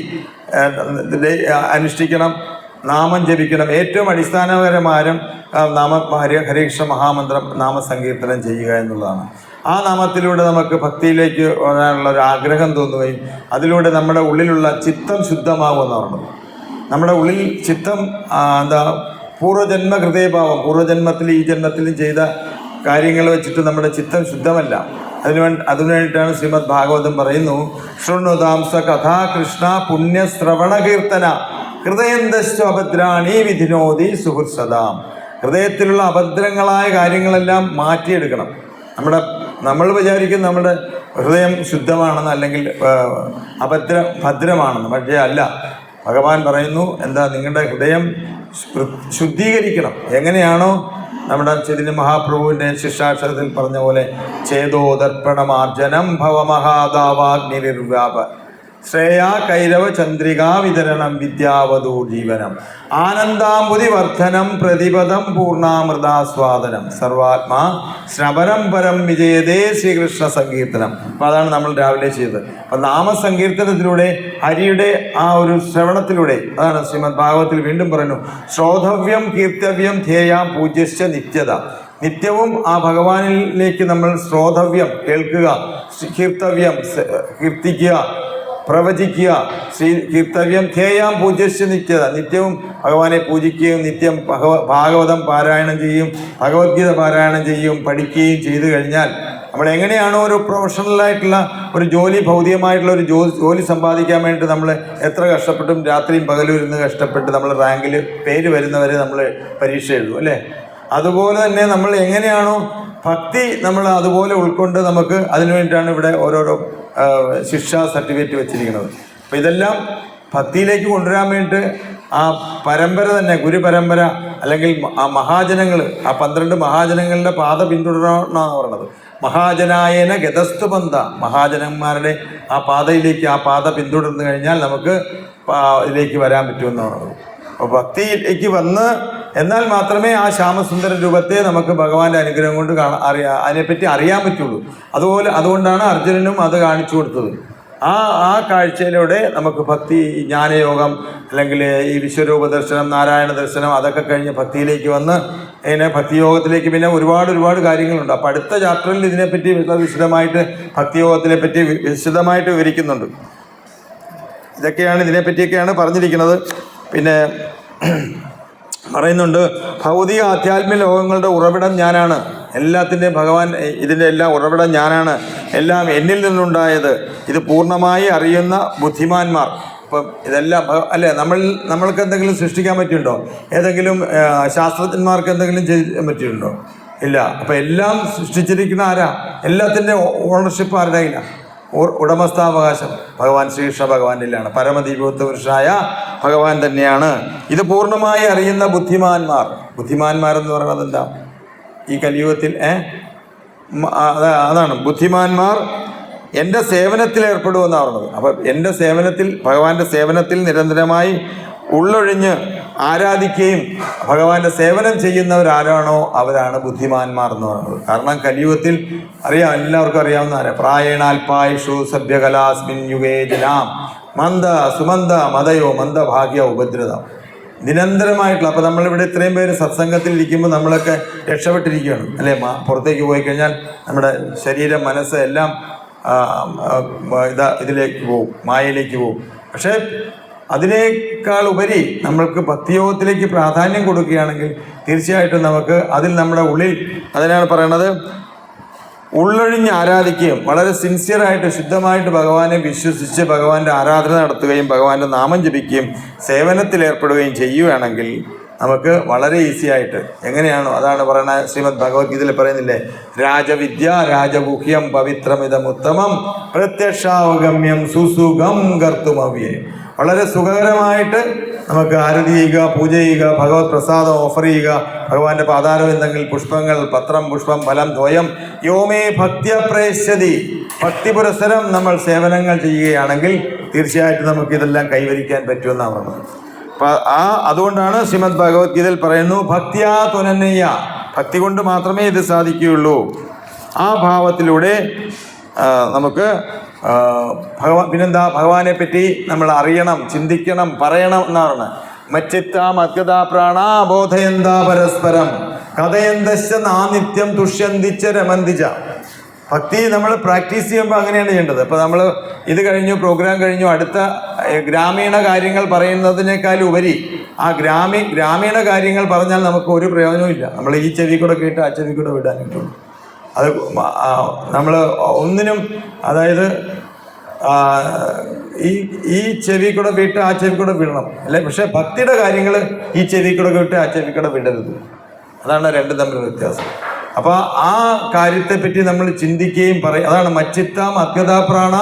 അനുഷ്ഠിക്കണം, നാമം ജപിക്കണം. ഏറ്റവും അടിസ്ഥാനപരമായ ഹരേകൃഷ്ണ മഹാമന്ത്രം നാമസങ്കീർത്തനം ചെയ്യുക എന്നുള്ളതാണ്. ആ നാമത്തിലൂടെ നമുക്ക് ഭക്തിയിലേക്ക് വരാനുള്ള ഒരു ആഗ്രഹം തോന്നുകയും അതിലൂടെ നമ്മുടെ ഉള്ളിലുള്ള ചിത്തം ശുദ്ധമാകുമെന്ന് പറഞ്ഞത്. നമ്മുടെ ഉള്ളിൽ ചിത്തം പൂർവ്വജന്മ ഹൃദയഭാവം, പൂർവ്വജന്മത്തിൽ ഈ ജന്മത്തിലും ചെയ്ത കാര്യങ്ങൾ വെച്ചിട്ട് നമ്മുടെ ചിത്തം ശുദ്ധമല്ല. അതിനുവേണ്ടിയിട്ടാണ് ശ്രീമദ് ഭാഗവതം പറയുന്നു, ശൃണ്വതാംസ കഥാ കൃഷ്ണ പുണ്യശ്രവണ കീർത്തന ഹൃദയന്തശ്ച അഭദ്രാണി വിധിനോതി സുഹൃത്സദാം. ഹൃദയത്തിലുള്ള അഭദ്രങ്ങളായ കാര്യങ്ങളെല്ലാം മാറ്റിയെടുക്കണം. നമ്മൾ വിചാരിക്കും നമ്മുടെ ഹൃദയം ശുദ്ധമാണെന്ന്, അല്ലെങ്കിൽ ഭദ്രമാണെന്ന്. പക്ഷേ അല്ല. ഭഗവാൻ പറയുന്നു, നിങ്ങളുടെ ഹൃദയം ശുദ്ധീകരിക്കണം. എങ്ങനെയാണോ നമ്മുടെ ചൈതന്യ മഹാപ്രഭുവിൻ്റെ ശിക്ഷാക്ഷരത്തിൽ പറഞ്ഞ പോലെ, ചേതോദർപ്പണമാർജനം ഭവമഹാദാവാഗ്നിർവ്യാപ ശ്രേയാ കൈരവ ചന്ദ്രികാ വിതരണം വിദ്യാവധൂ ജീവനം ആനന്ദാംബുതി വർദ്ധനം പ്രതിപദം പൂർണ്ണാമൃതാസ്വാദനം സർവാത്മാ ശ്രവണം പരം വിജയതേ ശ്രീകൃഷ്ണ സങ്കീർത്തനം. അപ്പം അതാണ് നമ്മൾ രാവിലെ ചെയ്തത്. അപ്പം നാമസങ്കീർത്തനത്തിലൂടെ, ഹരിയുടെ ആ ഒരു ശ്രവണത്തിലൂടെ, അതാണ് ശ്രീമദ് ഭാഗവത്തിൽ വീണ്ടും പറയുന്നു, ശ്രോതവ്യം കീർത്തവ്യം ധ്യേയാം പൂജ്യശ്ച നിത്യത. നിത്യവും ആ ഭഗവാനിലേക്ക് നമ്മൾ ശ്രോതവ്യം കേൾക്കുക, കീർത്തവ്യം കീർത്തിക്കുക, പ്രവചിക്കുക. കീർത്തവ്യം ധ്യേയാം പൂജ്യശ്ച നിത്യത. നിത്യവും ഭഗവാനെ പൂജിക്കുകയും നിത്യം ഭാഗവതം പാരായണം ചെയ്യും, ഭഗവത്ഗീത പാരായണം ചെയ്യും, പഠിക്കുകയും ചെയ്തു കഴിഞ്ഞാൽ നമ്മൾ എങ്ങനെയാണോ ഒരു പ്രൊഫഷണലായിട്ടുള്ള ഒരു ജോലി, ഭൗതികമായിട്ടുള്ള ഒരു ജോലി സമ്പാദിക്കാൻ വേണ്ടി നമ്മൾ എത്ര കഷ്ടപ്പെട്ടും രാത്രിയും പകലും ഇരുന്ന് കഷ്ടപ്പെട്ട് നമ്മൾ റാങ്കിൽ പേര് വരുന്നവരെ നമ്മൾ പരീക്ഷ എഴുതും അല്ലേ? അതുപോലെ തന്നെ നമ്മൾ എങ്ങനെയാണോ ഭക്തി നമ്മൾ അതുപോലെ ഉൾക്കൊണ്ട് നമുക്ക് അതിനു വേണ്ടിയിട്ടാണ് ഇവിടെ ഓരോരോ ശിക്ഷാ സർട്ടിഫിക്കറ്റ് വെച്ചിരിക്കുന്നത്. അപ്പം ഇതെല്ലാം ഭക്തിയിലേക്ക് കൊണ്ടുവരാൻ വേണ്ടിയിട്ട് ആ പരമ്പര തന്നെ, ഗുരുപരമ്പര അല്ലെങ്കിൽ ആ മഹാജനങ്ങൾ, ആ 12 മഹാജനങ്ങളുടെ പാത പിന്തുടരണമെന്നാണ് പറയുന്നത്. മഹാജനായന ഗതസ്തുപന്ത, മഹാജനന്മാരുടെ ആ പാതയിലേക്ക്, ആ പാത പിന്തുടർന്നു കഴിഞ്ഞാൽ നമുക്ക് ഇതിലേക്ക് വരാൻ പറ്റുമെന്നാണ് പറയുന്നത്. അപ്പോൾ ഭക്തിയിലേക്ക് വന്ന് എന്നാൽ മാത്രമേ ആ ശ്യാമസുന്ദര രൂപത്തെ നമുക്ക് ഭഗവാന്റെ അനുഗ്രഹം കൊണ്ട് അതിനെപ്പറ്റി അറിയാൻ പറ്റുള്ളൂ. അതുകൊണ്ടാണ് അർജുനനും അത് കാണിച്ചു കൊടുത്തത്. ആ കാഴ്ചയിലൂടെ നമുക്ക് ഭക്തി, ജ്ഞാനയോഗം അല്ലെങ്കിൽ ഈ വിശ്വരൂപ ദർശനം, നാരായണ ദർശനം അതൊക്കെ കഴിഞ്ഞ് ഭക്തിയിലേക്ക് വന്ന് ഇങ്ങനെ ഭക്തിയോഗത്തിലേക്ക് പിന്നെ ഒരുപാട് കാര്യങ്ങളുണ്ട്. അപ്പം അടുത്ത ചാപ്റ്ററിൽ ഇതിനെപ്പറ്റി വിശദമായിട്ട് ഭക്തിയോഗത്തിനെ പറ്റി വിശദമായിട്ട് വിവരിക്കുന്നുണ്ട്. ഇതൊക്കെയാണ് ഇതിനെപ്പറ്റിയൊക്കെയാണ് പറഞ്ഞിരിക്കുന്നത്. പിന്നെ പറയുന്നുണ്ട്, ഭൗതിക ആധ്യാത്മിക ലോകങ്ങളുടെ ഉറവിടം ഞാനാണ്, എല്ലാത്തിൻ്റെയും ഭഗവാൻ, ഇതിൻ്റെ എല്ലാം ഉറവിടം ഞാനാണ്, എല്ലാം എന്നിൽ നിന്നുണ്ടായത്, ഇത് പൂർണ്ണമായി അറിയുന്ന ബുദ്ധിമാന്മാർ. ഇപ്പം ഇതെല്ലാം അല്ലേ, നമ്മൾക്ക് എന്തെങ്കിലും സൃഷ്ടിക്കാൻ പറ്റിയിട്ടുണ്ടോ? ഏതെങ്കിലും ശാസ്ത്രജ്ഞന്മാർക്ക് എന്തെങ്കിലും ചെയ്യാൻ പറ്റിയിട്ടുണ്ടോ? ഇല്ല. അപ്പം എല്ലാം സൃഷ്ടിച്ചിരിക്കുന്ന ആരാ? എല്ലാത്തിൻ്റെ ഓണർഷിപ്പ് ആരുടെ കയ്യിലാണ്? ഉടമസ്ഥാവകാശം ഭഗവാൻ ശ്രീകൃഷ്ണ ഭഗവാനിലാണ്. പരമദീപോത്തപുരുഷനായ ഭഗവാൻ തന്നെയാണ്. ഇത് പൂർണ്ണമായി അറിയുന്ന ബുദ്ധിമാന്മാരെന്ന് പറയുന്നത് എന്താ? ഈ കലിയുഗത്തിൽ അതാണ് ബുദ്ധിമാന്മാർ എൻ്റെ സേവനത്തിൽ ഏർപ്പെടുമെന്നാണ് പറഞ്ഞത്. അപ്പം എൻ്റെ സേവനത്തിൽ, ഭഗവാന്റെ സേവനത്തിൽ നിരന്തരമായി ഉള്ളൊഴിഞ്ഞ് ആരാധിക്കുകയും ഭഗവാന്റെ സേവനം ചെയ്യുന്നവരാരാണോ അവരാണ് ബുദ്ധിമാന്മാർ എന്ന് പറയുന്നത്. കാരണം കലിയുഗത്തിൽ എല്ലാവർക്കും അറിയാവുന്ന ആരാ? പ്രായണാൽപായുഷു സഭ്യകലാസ്മിൻ യുഗേ ജനാം മന്ദ സുമന്ദ മതയോ മന്ദഭാഗ്യ ഉപദ്രത. നിരന്തരമായിട്ടുള്ള, അപ്പം നമ്മളിവിടെ ഇത്രയും പേര് സത്സംഗത്തിൽ ഇരിക്കുമ്പോൾ നമ്മളൊക്കെ രക്ഷപ്പെട്ടിരിക്കുകയാണ് അല്ലേ? പുറത്തേക്ക് പോയി കഴിഞ്ഞാൽ നമ്മുടെ ശരീരം, മനസ്സ് എല്ലാം ഇതിലേക്ക് പോവും, മായയിലേക്ക് പോവും. പക്ഷേ അതിനേക്കാൾ ഉപരി നമ്മൾക്ക് ഭക്തിയോഗത്തിലേക്ക് പ്രാധാന്യം കൊടുക്കുകയാണെങ്കിൽ തീർച്ചയായിട്ടും നമുക്ക് അതിൽ നമ്മുടെ ഉള്ളിൽ, അതിനാണ് പറയണത്, ഉള്ളൊഴിഞ്ഞ് ആരാധിക്കുകയും വളരെ സിൻസിയറായിട്ട് ശുദ്ധമായിട്ട് ഭഗവാനെ വിശ്വസിച്ച് ഭഗവാന്റെ ആരാധന നടത്തുകയും ഭഗവാന്റെ നാമം ജപിക്കുകയും സേവനത്തിൽ ഏർപ്പെടുകയും ചെയ്യുകയാണെങ്കിൽ നമുക്ക് വളരെ ഈസി ആയിട്ട് എങ്ങനെയാണോ, അതാണ് പറയുന്നത് ശ്രീമദ് ഭഗവത്ഗീതയിൽ പറയുന്നില്ലേ, രാജവിദ്യ രാജഗുഹ്യം പവിത്രമിതമുത്തമം പ്രത്യക്ഷാവഗമ്യം സുസുഖം കർത്തുമവ്യയം. വളരെ സുഖകരമായിട്ട് നമുക്ക് ആരതി ചെയ്യുക, പൂജ ചെയ്യുക, ഭഗവത് പ്രസാദം ഓഫർ ചെയ്യുക, ഭഗവാന്റെ പാതാരവിന്ദങ്ങൾ, പുഷ്പങ്ങൾ, പത്രം, പുഷ്പം, ഫലം, ദ്വയം യോമേ ഭക്തിയ പ്രേഷ്യതി, ഭക്തി പുരസ്സരം നമ്മൾ സേവനങ്ങൾ ചെയ്യുകയാണെങ്കിൽ തീർച്ചയായിട്ടും നമുക്കിതെല്ലാം കൈവരിക്കാൻ പറ്റുമെന്നാണ് പറഞ്ഞത്. അപ്പം അതുകൊണ്ടാണ് ശ്രീമദ് ഭഗവത്ഗീതയിൽ പറയുന്നു, ഭക്തിയാ തുനന്നയ്യ, ഭക്തി കൊണ്ട് മാത്രമേ ഇത് സാധിക്കുകയുള്ളൂ. ആ ഭാവത്തിലൂടെ നമുക്ക് പിന്നെന്താ, ഭഗവാനെ പറ്റി നമ്മൾ അറിയണം, ചിന്തിക്കണം, പറയണം എന്നാണ്. മച്ചിത്താ മദ്ഗതാ പ്രാണാ ബോധയന്താ പരസ്പരം കഥയന്തശ്ച നാനിത്യം തുഷ്യന്തിച്ച രമന്തിച്ച. ഭക്തി നമ്മൾ പ്രാക്ടീസ് ചെയ്യുമ്പോൾ അങ്ങനെയാണ് ചെയ്യേണ്ടത്. അപ്പോൾ നമ്മൾ ഇത് കഴിഞ്ഞു, പ്രോഗ്രാം കഴിഞ്ഞു, അടുത്ത ഗ്രാമീണ കാര്യങ്ങൾ പറയുന്നതിനേക്കാൾ ഉപരി ആ ഗ്രാമീണ കാര്യങ്ങൾ പറഞ്ഞാൽ നമുക്ക് ഒരു പ്രയോജനവും ഇല്ല. നമ്മൾ ഈ ചെവി കൂടെ കേട്ട് ആ ചെവി കൂടെ വിടാനിട്ടുള്ളൂ. അത് നമ്മൾ ഒന്നിനും, അതായത് ഈ ചെവി കൂടെ വിട്ട് ആ ചെവി കൂടെ വിടണം അല്ലേ? പക്ഷേ ഭക്തിയുടെ കാര്യങ്ങൾ ഈ ചെവി കൂടെ വിട്ട് ആ ചെവി കൂടെ വിടരുത്. അതാണ് രണ്ടും തമ്മിലുള്ള വ്യത്യാസം. അപ്പോൾ ആ കാര്യത്തെപ്പറ്റി നമ്മൾ ചിന്തിക്കുകയും പറയും. അതാണ് മച്ചിത്താം അദ്ഗതാ പ്രാണ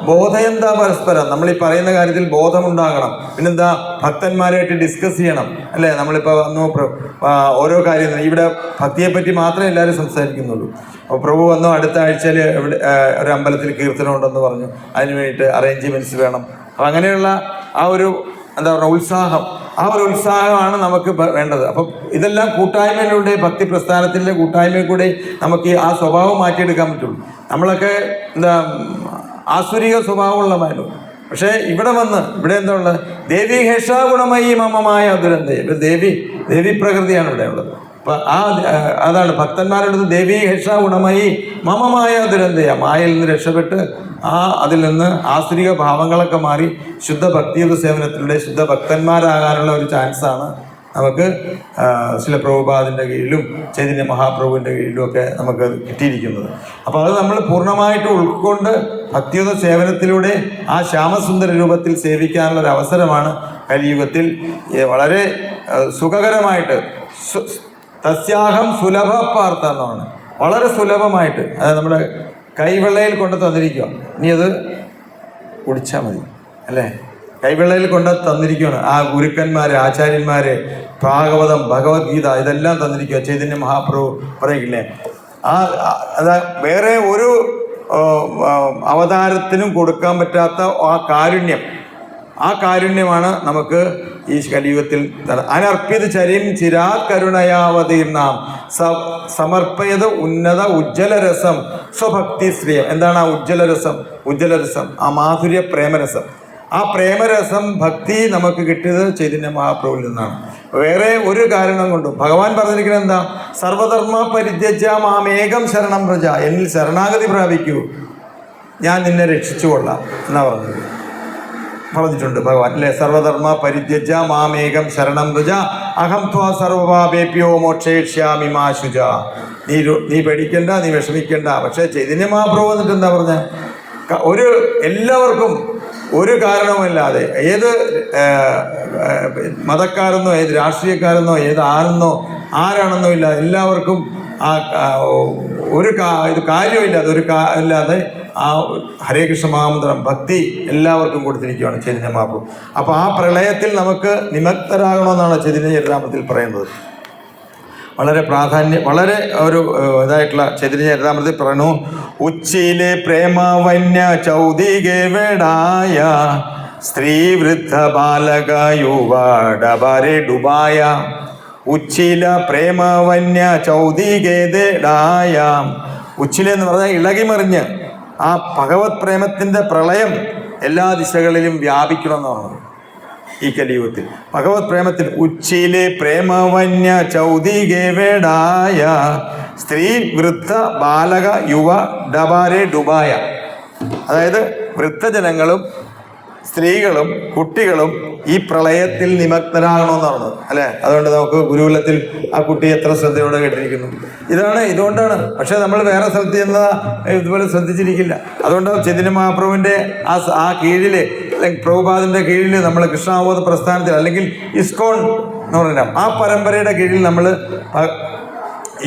ബോധയന്താ പരസ്പരം. നമ്മൾ ഈ പറയുന്ന കാര്യത്തിൽ ബോധമുണ്ടാകണം. പിന്നെന്താ, ഭക്തന്മാരായിട്ട് ഡിസ്കസ് ചെയ്യണം അല്ലേ? നമ്മളിപ്പോൾ വന്നു ഓരോ കാര്യം, ഇവിടെ ഭക്തിയെപ്പറ്റി മാത്രമേ എല്ലാവരും സംസാരിക്കുന്നുള്ളൂ. അപ്പോൾ പ്രഭു വന്നു, അടുത്ത ആഴ്ചയിൽ ഇവിടെ ഒരു അമ്പലത്തിൽ കീർത്തനം ഉണ്ടെന്ന് പറഞ്ഞു, അതിന് വേണ്ടിയിട്ട് അറേഞ്ച്മെൻറ്റ്സ് വേണം. അപ്പം അങ്ങനെയുള്ള ആ ഒരു എന്താ പറയുക ഉത്സാഹം, ആ ഒരു ഉത്സാഹമാണ് നമുക്ക് വേണ്ടത്. അപ്പം ഇതെല്ലാം കൂട്ടായ്മയിലൂടെ, ഭക്തി പ്രസ്ഥാനത്തിൻ്റെ കൂട്ടായ്മയിൽ കൂടെ നമുക്ക് ആ സ്വഭാവം മാറ്റിയെടുക്കാൻ പറ്റുള്ളൂ. നമ്മളൊക്കെ എന്താ ആസുരിക സ്വഭാവമുള്ളമായിരുന്നു. പക്ഷേ ഇവിടെ എന്താ ഉള്ളത്? ദേവി ഹേഷാ ഗുണമയി മമമായ ദുരന്തേ. ഇപ്പം ദേവി പ്രകൃതിയാണ് ഇവിടെ ഉള്ളത്. അപ്പം അതാണ് ഭക്തന്മാരുടെ ദേവി ഹേഷാ ഗുണമയി മമമായ ദുരന്തയ. മായയിൽ നിന്ന് രക്ഷപ്പെട്ട് അതിൽ നിന്ന് ആസുരിക ഭാവങ്ങളൊക്കെ മാറി ശുദ്ധ ഭക്തിയുത സേവനത്തിലൂടെ ശുദ്ധ ഭക്തന്മാരാകാനുള്ള ഒരു ചാൻസാണ് നമുക്ക് ശ്രീല പ്രഭുപാദിൻ്റെ കീഴിലും ചൈതന്യ മഹാപ്രഭുവിൻ്റെ കീഴിലും ഒക്കെ നമുക്ക് കിട്ടിയിരിക്കുന്നത്. അപ്പോൾ അത് നമ്മൾ പൂർണ്ണമായിട്ട് ഉൾക്കൊണ്ട് ഭക്തിയുത സേവനത്തിലൂടെ ആ ശ്യാമസുന്ദര രൂപത്തിൽ സേവിക്കാനുള്ള ഒരു അവസരമാണ് കലിയുഗത്തിൽ വളരെ സുഖകരമായിട്ട് തസ്യാഹം സുലഭ പാർത്ഥ എന്നാണ്. വളരെ സുലഭമായിട്ട്, അതായത് നമ്മുടെ കൈവെള്ളയിൽ കൊണ്ട് തന്നിരിക്കുക. ഇനി അത് കുടിച്ചാൽ മതി അല്ലേ? കൈവെള്ളയിൽ കൊണ്ട് തന്നിരിക്കുകയാണ് ആ ഗുരുക്കന്മാര്, ആചാര്യന്മാര്, ഭാഗവതം, ഭഗവത്ഗീത ഇതെല്ലാം തന്നിരിക്കുക. ചൈതന്യ മഹാപ്രഭു പറയില്ലേ, അതാ വേറെ ഒരു അവതാരത്തിനും കൊടുക്കാൻ പറ്റാത്ത ആ കാരുണ്യമാണ് നമുക്ക് ഈ കലിയുഗത്തിൽ അനർപ്പിത ചരിം ചിരാ കരുണയാവതീർണാം സമർപ്പയത് ഉന്നത ഉജ്ജ്വലരസം സ്വഭക്തി ശ്രീയം. എന്താണ് ആ ഉജ്ജ്വലരസം? ആ മാധുര്യ പ്രേമരസം. ആ പ്രേമരസം, ഭക്തി നമുക്ക് കിട്ടിയത് ചൈതന്യ മഹാപ്രഭുവിൽ നിന്നാണ്. വേറെ ഒരു കാരണം കൊണ്ടും ഭഗവാൻ പറഞ്ഞിരിക്കുന്നത് എന്താ? സർവധർമ്മ പരിത്യജ്യ മാമേകം ശരണം വ്രജ. എന്നിൽ ശരണാഗതി പ്രാപിക്കൂ, ഞാൻ നിന്നെ രക്ഷിച്ചു കൊള്ളാം എന്നാ പറഞ്ഞിട്ടുണ്ട് ഭഗവാൻ അല്ലേ? സർവധർമ്മ പരിത്യജ്യ മാമേകം ശരണം വ്രജ അഹം ത്വാ സർവപാപേഭ്യോ മോക്ഷയിഷ്യാമി മാ ശുച. നീ പേടിക്കണ്ട, നീ വിഷമിക്കണ്ട. പക്ഷേ ചൈതന്യ മഹാപ്രഭു വന്നിട്ട് എന്താ പറഞ്ഞ? എല്ലാവർക്കും ഒരു കാരണവുമില്ലാതെ, ഏത് മതക്കാരെന്നോ ഏത് രാഷ്ട്രീയക്കാരെന്നോ ഏത് ആരാണെന്നോ ഇല്ല, എല്ലാവർക്കും ഒരു കാര്യമില്ലാതെ ഇല്ലാതെ ആ ഹരേ കൃഷ്ണ മഹാമന്ത്രം ഭക്തി എല്ലാവർക്കും കൊടുത്തിരിക്കുകയാണ് ചൈതന്യ മഹാപ്രഭു. അപ്പോൾ ആ പ്രളയത്തിൽ നമുക്ക് നിമഗ്നരാകണമെന്നാണ് ചൈതന്യ ചരിതാമൃതത്തിൽ പറയുന്നത്. വളരെ ഒരു ഇതായിട്ടുള്ള ചൈതന്യ ചരിതാമൃതത്തിൽ പറയുന്നു, ഉച്ചിയിലെ പ്രേമവന്യ ചൗദികെ വേടായ സ്ത്രീ വൃദ്ധ ബാലക യുവ ഡബരെ ഡുബായ. ഉച്ചില പ്രേമവന്യ ചൗദികേടായ. ഉച്ചിലെന്ന് പറഞ്ഞാൽ ഇളകിമറിഞ്ഞ് ആ ഭഗവത് പ്രേമത്തിൻ്റെ പ്രളയം എല്ലാ ദിശകളിലും വ്യാപിക്കണമെന്ന് പറഞ്ഞത് ഈ കലിയുഗത്തിൽ. ഭഗവത് പ്രേമത്തിൽ ഉച്ചിലെ പ്രേമവന്യ ചൗദികെ വേടായ സ്ത്രീ വൃദ്ധ ബാലക യുവ ഡബാരെ ഡുബായ. അതായത് വൃദ്ധജനങ്ങളും സ്ത്രീകളും കുട്ടികളും ഈ പ്രളയത്തിൽ നിമഗ്നരാകണമെന്ന് പറഞ്ഞത് അല്ലേ? അതുകൊണ്ട് നമുക്ക് ഗുരുകുലത്തിൽ ആ കുട്ടി എത്ര ശ്രദ്ധയോടെ കേട്ടിരിക്കുന്നു. ഇതുകൊണ്ടാണ്. പക്ഷെ നമ്മൾ വേറെ സ്ഥലത്ത് ചെന്ന ഇതുപോലെ ശ്രദ്ധിച്ചിരിക്കില്ല. അതുകൊണ്ട് ചൈതന്യ മഹാപ്രഭുവിൻ്റെ ആ കീഴിൽ, അല്ലെങ്കിൽ പ്രഭുപാദിൻ്റെ കീഴിൽ നമ്മൾ കൃഷ്ണാവബോധ പ്രസ്ഥാനത്തിൽ അല്ലെങ്കിൽ ഇസ്കോൺ എന്ന് പറഞ്ഞാൽ ആ പരമ്പരയുടെ കീഴിൽ നമ്മൾ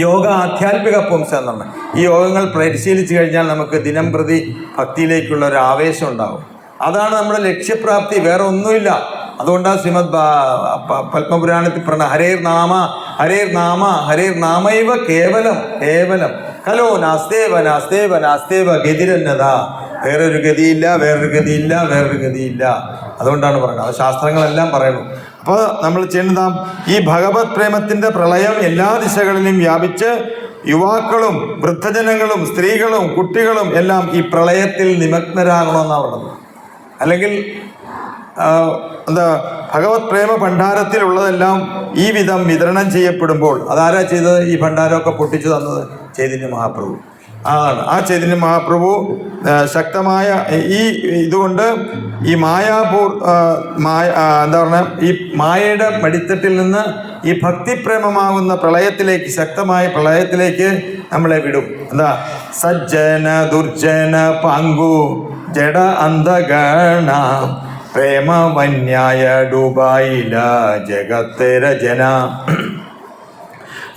യോഗ ആധ്യാത്മിക പുംസ എന്നാണ്. ഈ യോഗങ്ങൾ പരിശീലിച്ചു കഴിഞ്ഞാൽ നമുക്ക് ദിനം പ്രതി ഭക്തിയിലേക്കുള്ള ഒരു ആവേശം ഉണ്ടാകും. അതാണ് നമ്മുടെ ലക്ഷ്യപ്രാപ്തി, വേറെ ഒന്നുമില്ല. അതുകൊണ്ടാണ് ശ്രീമദ് പത്മപുരാണത്തിൽ പറഞ്ഞ ഹരേർ നാമൈവ കേവലം കലോ നാസ്തേവ ഗതിരന്നത. വേറൊരു ഗതിയില്ല. അതുകൊണ്ടാണ് പറയുന്നത്. അത് ശാസ്ത്രങ്ങളെല്ലാം പറയുന്നു. അപ്പോൾ നമ്മൾ ചെയ്യുന്നതാ ഈ ഭഗവത് പ്രേമത്തിൻ്റെ പ്രളയം എല്ലാ ദിശകളിലും വ്യാപിച്ച് യുവാക്കളും വൃദ്ധജനങ്ങളും സ്ത്രീകളും കുട്ടികളും എല്ലാം ഈ പ്രളയത്തിൽ നിമഗ്നരാകണമെന്നാണ് പറയുന്നത്. അല്ലെങ്കിൽ ഭഗവത് പ്രേമ ഭണ്ഡാരത്തിലുള്ളതെല്ലാം ഈ വിധം വിതരണം ചെയ്യപ്പെടുമ്പോൾ അതാരാ ചെയ്തത്? ഈ ഭണ്ഡാരമൊക്കെ പൊട്ടിച്ചു തന്നത് ചൈതന്യ മഹാപ്രഭു ആണ്. ആ ചൈതന്യ മഹാപ്രഭു ശക്തമായ ഇതുകൊണ്ട് ഈ ഈ മായയുടെ മടിത്തട്ടിൽ നിന്ന് ഈ ഭക്തിപ്രേമമാകുന്ന ശക്തമായ പ്രളയത്തിലേക്ക് നമ്മളെ വിടും. സജ്ജന ദുർജന പാങ്കു ജഡ അന്ധഗണ പ്രേമവന്യായ ഡുബായില ജഗത്തേര ജന.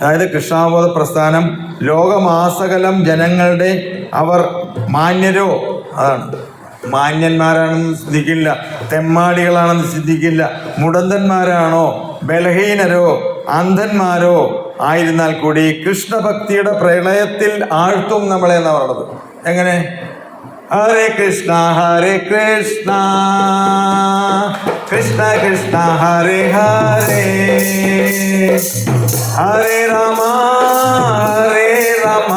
അതായത് കൃഷ്ണാവബോധ പ്രസ്ഥാനം ലോകമാസകലം ജനങ്ങളുടെ അവർ മാന്യരോ, അതാണ് മാന്യന്മാരാണെന്ന് ചിന്തിക്കില്ല, തെമ്മാടികളാണെന്ന് ചിന്തിക്കില്ല, മുടന്തന്മാരാണോ ബലഹീനരോ അന്ധന്മാരോ ആയിരുന്നാൽ കൂടി കൃഷ്ണഭക്തിയുടെ പ്രളയത്തിൽ ആഴ്ത്തും നമ്മളെ എന്നാണ് പറയുന്നത്. എങ്ങനെ? ഹരേ കൃഷ്ണ കൃഷ്ണ കൃഷ്ണ ഹരേ ഹരേ ഹരേ രാമ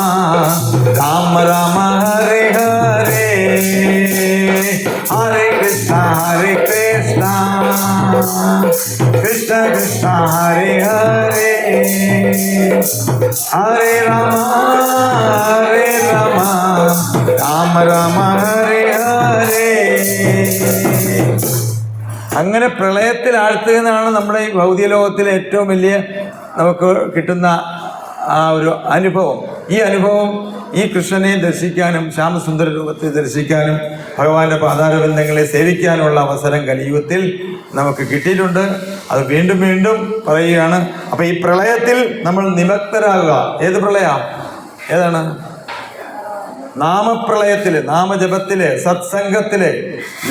രാമ രാമ ഹരേ ഹരേ ഹരേ കൃഷ്ണ കൃഷ്ണ കൃഷ്ണ ഹരേ ഹരേ ഹരേ രാമ രാമ രാമ ഹരേ ഹരേ. അങ്ങനെ പ്രളയത്തിൽ ആഴ്ത്തുകയെന്നാണ് നമ്മുടെ ഈ ഭൗതിക ലോകത്തിലെ ഏറ്റവും വലിയ നമുക്ക് കിട്ടുന്ന ആ ഒരു അനുഭവം. ഈ അനുഭവം ഈ കൃഷ്ണനെ ദർശിക്കാനും ശ്യാമസുന്ദര രൂപത്തെ ദർശിക്കാനും ഭഗവാന്റെ പാതാരബന്ധങ്ങളെ സേവിക്കാനുള്ള അവസരം കലിയുഗത്തിൽ നമുക്ക് കിട്ടിയിട്ടുണ്ട്. അത് വീണ്ടും വീണ്ടും പറയുകയാണ്. അപ്പം ഈ പ്രളയത്തിൽ നമ്മൾ നിമഗ്നരാകുക. ഏത് പ്രളയം? ഏതാണ്? നാമപ്രളയത്തില്, നാമജപത്തില്, സത്സംഗത്തില്.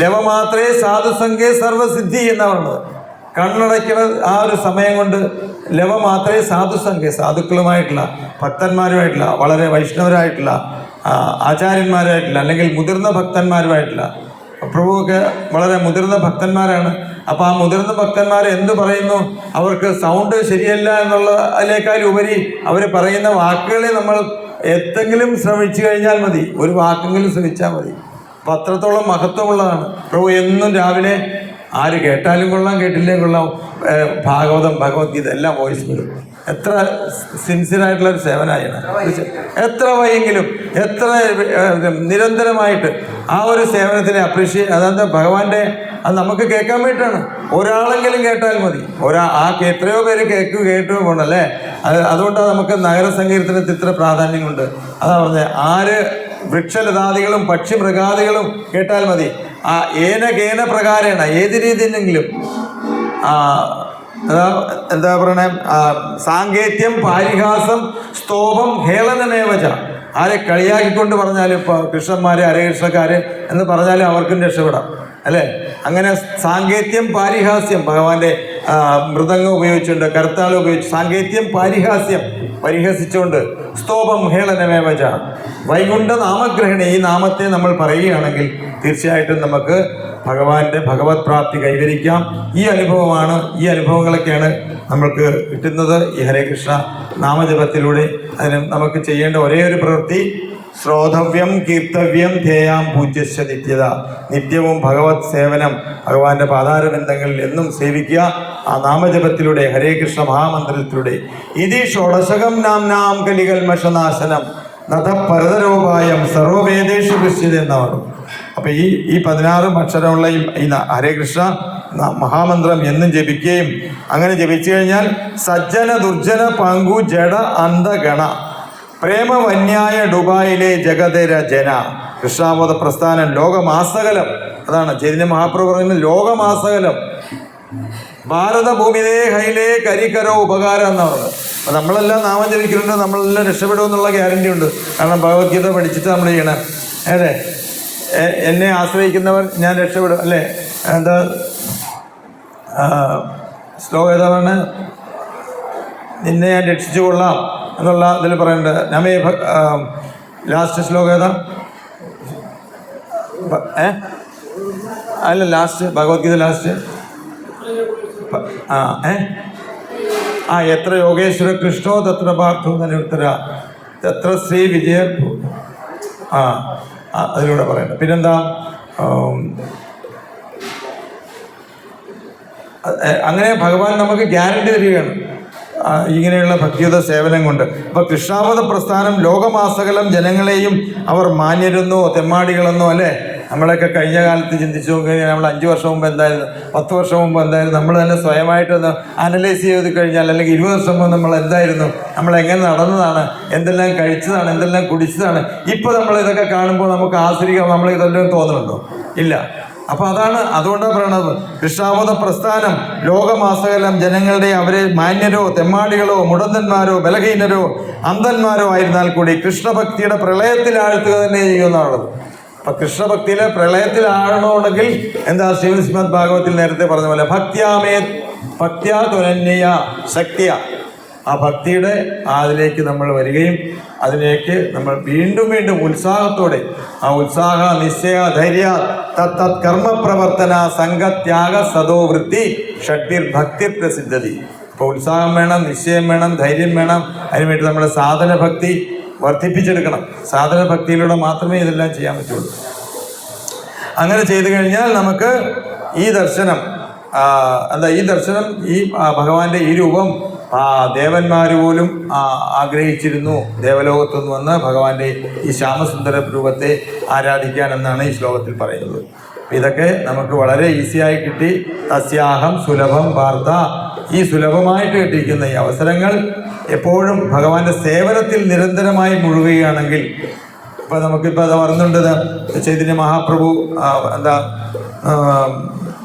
ലവമാത്രേ സാധുസംഘേ സർവസിദ്ധി എന്നാണ് പറഞ്ഞത്. കണ്ണടയ്ക്കുന്ന ആ ഒരു സമയം കൊണ്ട് ലവമാത്രേ സാധുസംഘേ, സാധുക്കളുമായിട്ടുള്ള ഭക്തന്മാരുമായിട്ടുള്ള വളരെ വൈഷ്ണവരായിട്ടുള്ള ആചാര്യന്മാരായിട്ടുള്ള അല്ലെങ്കിൽ മുതിർന്ന ഭക്തന്മാരുമായിട്ടുള്ള പ്രഭുവൊക്കെ വളരെ മുതിർന്ന ഭക്തന്മാരാണ്. അപ്പോൾ ആ മുതിർന്ന ഭക്തന്മാർ എന്ത് പറയുന്നു? അവർക്ക് സൗണ്ട് ശരിയല്ല എന്നുള്ളതിനേക്കാൾ ഉപരി അവർ പറയുന്ന വാക്കുകളെ നമ്മൾ എന്തെങ്കിലും ശ്രമിച്ചു കഴിഞ്ഞാൽ മതി, ഒരു വാക്കെങ്കിലും ശ്രമിച്ചാൽ മതി. അപ്പം അത്രത്തോളം മഹത്വമുള്ളതാണ്. പ്രഭു എന്നും രാവിലെ ആര് കേട്ടാലും കൊള്ളാം, കേട്ടില്ലേ കൊള്ളാം, ഭാഗവതം, ഭഗവത്ഗീത എല്ലാം വോയിസ് വരും. എത്ര സിൻസിയറായിട്ടുള്ള ഒരു സേവനമാണ്. എത്ര വൈയെങ്കിലും എത്ര നിരന്തരമായിട്ട് ആ ഒരു സേവനത്തിനെ അപ്രീഷിയേറ്റ്, അതായത് ഭഗവാന്റെ അത് നമുക്ക് കേൾക്കാൻ വേണ്ടിയിട്ടാണ്. ഒരാളെങ്കിലും കേട്ടാൽ മതി. എത്രയോ പേര് കേട്ടു പോകണല്ലേ. അതുകൊണ്ടാണ് നമുക്ക് നഗരസങ്കീർത്തനത്തിൽ ഇത്ര പ്രാധാന്യമുണ്ട്. അതാ പറഞ്ഞത്, ആര് വൃക്ഷലതാദികളും പക്ഷി മൃഗാദികളും കേട്ടാൽ മതി. ആ ഏന പ്രകാരേണ ഏത് രീതിയിലെങ്കിലും എന്താ പറയണേ, സാങ്കേത്യം, പാരിഹാസം, സ്തോഭം, ഹേളനമേവച. ആരെ കളിയാക്കിക്കൊണ്ട് പറഞ്ഞാലും ഇപ്പോൾ കൃഷ്ണന്മാര് ഹരകൃഷ്ണക്കാര് എന്ന് പറഞ്ഞാലും അവർക്കും രക്ഷപ്പെടാം അല്ലേ. അങ്ങനെ സാങ്കേത്യം, പാരിഹാസ്യം, ഭഗവാന്റെ മൃദംഗം ഉപയോഗിച്ചുകൊണ്ട്, കർത്താളം ഉപയോഗിച്ച് സാങ്കേത്യം, പാരിഹാസ്യം പരിഹസിച്ചുകൊണ്ട്, സ്തോഭം, ഹേളനമേവച. വൈകുണ്ഠ നാമഗ്രഹണ, ഈ നാമത്തെ നമ്മൾ പറയുകയാണെങ്കിൽ തീർച്ചയായിട്ടും നമുക്ക് ഭഗവാന്റെ ഭഗവത് പ്രാപ്തി കൈവരിക്കാം. ഈ അനുഭവമാണ്, ഈ അനുഭവങ്ങളൊക്കെയാണ് നമ്മൾക്ക് കിട്ടുന്നത് ഈ ഹരേ കൃഷ്ണ നാമജപത്തിലൂടെ. അതിന് നമുക്ക് ചെയ്യേണ്ട ഒരേ ഒരു പ്രവൃത്തി, ശ്രോതവ്യം കീർത്തവ്യം ധ്യേയാം പൂജ്യസ്യ നിത്യത. നിത്യവും ഭഗവത് സേവനം, ഭഗവാന്റെ പാതാരബന്ധങ്ങളിൽ എന്നും സേവിക്കുക. ആ നാമജപത്തിലൂടെ, ഹരേ കൃഷ്ണ മഹാമന്ത്രത്തിലൂടെ. ഇതി ഷോഡശകം നാംനാം കലികൽമഷനാശനം നഥ പരതരോപായം സർവവേദേഷു കൃഷ്യത് എന്നാണ്. അപ്പം ഈ 16 അക്ഷരമുള്ള ഈ ഹരേ കൃഷ്ണ മഹാമന്ത്രം എന്നും ജപിക്കുകയും അങ്ങനെ ജപിച്ചു കഴിഞ്ഞാൽ സജ്ജന ദുർജന പങ്കു ജഡ അന്ധഗണ പ്രേമവന്യായ ഡുബായിലെ ജഗതര ജന. കൃഷ്ണാബോധ പ്രസ്ഥാനം ലോകമാസകലം, അതാണ് ചൈതന്യ മഹാപ്രഭു പറയുന്നത്, ലോകമാസകലം ഭാരതഭൂമിതേ ഹൈലേ കരിക്കരോ ഉപകാരം എന്നാണ് പറഞ്ഞത്. അപ്പം നമ്മളെല്ലാം നാമം ജപിക്കുന്നുണ്ട്, നമ്മളെല്ലാം രക്ഷപ്പെടുമെന്നുള്ള ഗ്യാരണ്ടി ഉണ്ട്. കാരണം ഭഗവത്ഗീത പഠിച്ചിട്ട് നമ്മൾ ചെയ്യണം. അതെ, എന്നെ ആശ്രയിക്കുന്നവർ ഞാൻ രക്ഷപ്പെടും അല്ലേ. എന്താ ശ്ലോകം ഏതാണ്? നിന്നെ ഞാൻ രക്ഷിച്ചു കൊള്ളാം എന്നുള്ള ഇതിൽ പറയേണ്ടത്. നമ്മെ ലാസ്റ്റ് ശ്ലോകം ഏതാ? അല്ല, ലാസ്റ്റ് ഭഗവത്ഗീത ലാസ്റ്റ് എത്ര യോഗേശ്വര കൃഷ്ണോ തത്ര പാർത്ഥോ ധനുത്തര തത്ര ശ്രീ വിജയ അതിലൂടെ പറയണ്ട. പിന്നെന്താ, അങ്ങനെ ഭഗവാൻ നമുക്ക് ഗ്യാരണ്ടി തരികയാണ് ഇങ്ങനെയുള്ള ഭക്തിയുത സേവനം കൊണ്ട്. അപ്പോൾ കൃഷ്ണാവത പ്രസ്ഥാനം ലോകമാസകലം ജനങ്ങളെയും അവർ മാന്യരെന്നോ തെമ്മാടികളെന്നോ അല്ലേ. നമ്മളൊക്കെ കഴിഞ്ഞ കാലത്ത് ചിന്തിച്ചു നോക്കിയാൽ നമ്മൾ 5 വർഷം മുമ്പ് എന്തായിരുന്നു, 10 വർഷം മുമ്പ് എന്തായിരുന്നു, നമ്മൾ തന്നെ സ്വയമായിട്ടൊന്ന് അനലൈസ് ചെയ്ത് കഴിഞ്ഞാൽ, അല്ലെങ്കിൽ 20 വർഷം മുമ്പ് നമ്മൾ എന്തായിരുന്നു, നമ്മളെങ്ങനെ നടന്നതാണ്, എന്തെല്ലാം കഴിച്ചതാണ്, എന്തെല്ലാം കുടിച്ചതാണ്. ഇപ്പോൾ നമ്മൾ ഇതൊക്കെ കാണുമ്പോൾ നമുക്ക് ആശ്രയിക്കാം, നമ്മൾ ഇതെല്ലാം തോന്നുന്നുണ്ടോ? ഇല്ല. അപ്പോൾ അതുകൊണ്ടാണ് പറയണത്, കൃഷ്ണാവത പ്രസ്ഥാനം ലോകമാസകലം ജനങ്ങളുടെ അവരെ മാന്യരോ തെമ്മാടികളോ മുടന്തന്മാരോ ബലഹീനരോ അന്ധന്മാരോ ആയിരുന്നാൽ കൂടി കൃഷ്ണഭക്തിയുടെ പ്രളയത്തിൽ ആഴ്ത്തുക തന്നെ ചെയ്യുമെന്നുള്ളത്. അപ്പം കൃഷ്ണഭക്തിയിലെ പ്രളയത്തിൽ ആഴണമെങ്കിൽ എന്താ, ശ്രീമദ് ഭാഗവത്തിൽ നേരത്തെ പറഞ്ഞ പോലെ ഭക്ത്യാ തുനന്യ ശക്തിയ, ആ ഭക്തിയുടെ അതിലേക്ക് നമ്മൾ വരികയും അതിലേക്ക് നമ്മൾ വീണ്ടും വീണ്ടും ഉത്സാഹത്തോടെ, ആ ഉത്സാഹ നിശ്ചയ ധൈര്യ തത് കർമ്മപ്രവർത്തന സംഘത്യാഗ സദോ വൃത്തി ഷഡ്ഭിർ ഭക്തി പ്രസിദ്ധതി. അപ്പോൾ ഉത്സാഹം വേണം, നിശ്ചയം വേണം, ധൈര്യം വേണം. അതിനുവേണ്ടി നമ്മുടെ സാധന ഭക്തി വർദ്ധിപ്പിച്ചെടുക്കണം. സാധന ഭക്തിയിലൂടെ മാത്രമേ ഇതെല്ലാം ചെയ്യാൻ പറ്റുള്ളൂ. അങ്ങനെ ചെയ്തു കഴിഞ്ഞാൽ നമുക്ക് ഈ ദർശനം ഈ ഭഗവാന്റെ ഈ രൂപം ദേവന്മാർ പോലും ആഗ്രഹിച്ചിരുന്നു. ദേവലോകത്തുനിന്ന് വന്ന് ഭഗവാന്റെ ഈ ശ്യാമസുന്ദര രൂപത്തെ ആരാധിക്കാൻ എന്നാണ് ഈ ശ്ലോകത്തിൽ പറയുന്നത്. ഇതൊക്കെ നമുക്ക് വളരെ ഈസിയായി കിട്ടി. തസ്യാഹം സുലഭം വാർത്ത, ഈ സുലഭമായിട്ട് കിട്ടിയിരിക്കുന്ന ഈ അവസരങ്ങൾ എപ്പോഴും ഭഗവാന്റെ സേവനത്തിൽ നിരന്തരമായി മുഴുകുകയാണെങ്കിൽ, ഇപ്പം നമുക്കിപ്പോൾ അത് പറയുന്നുണ്ട്, ചൈതന്യ മഹാപ്രഭു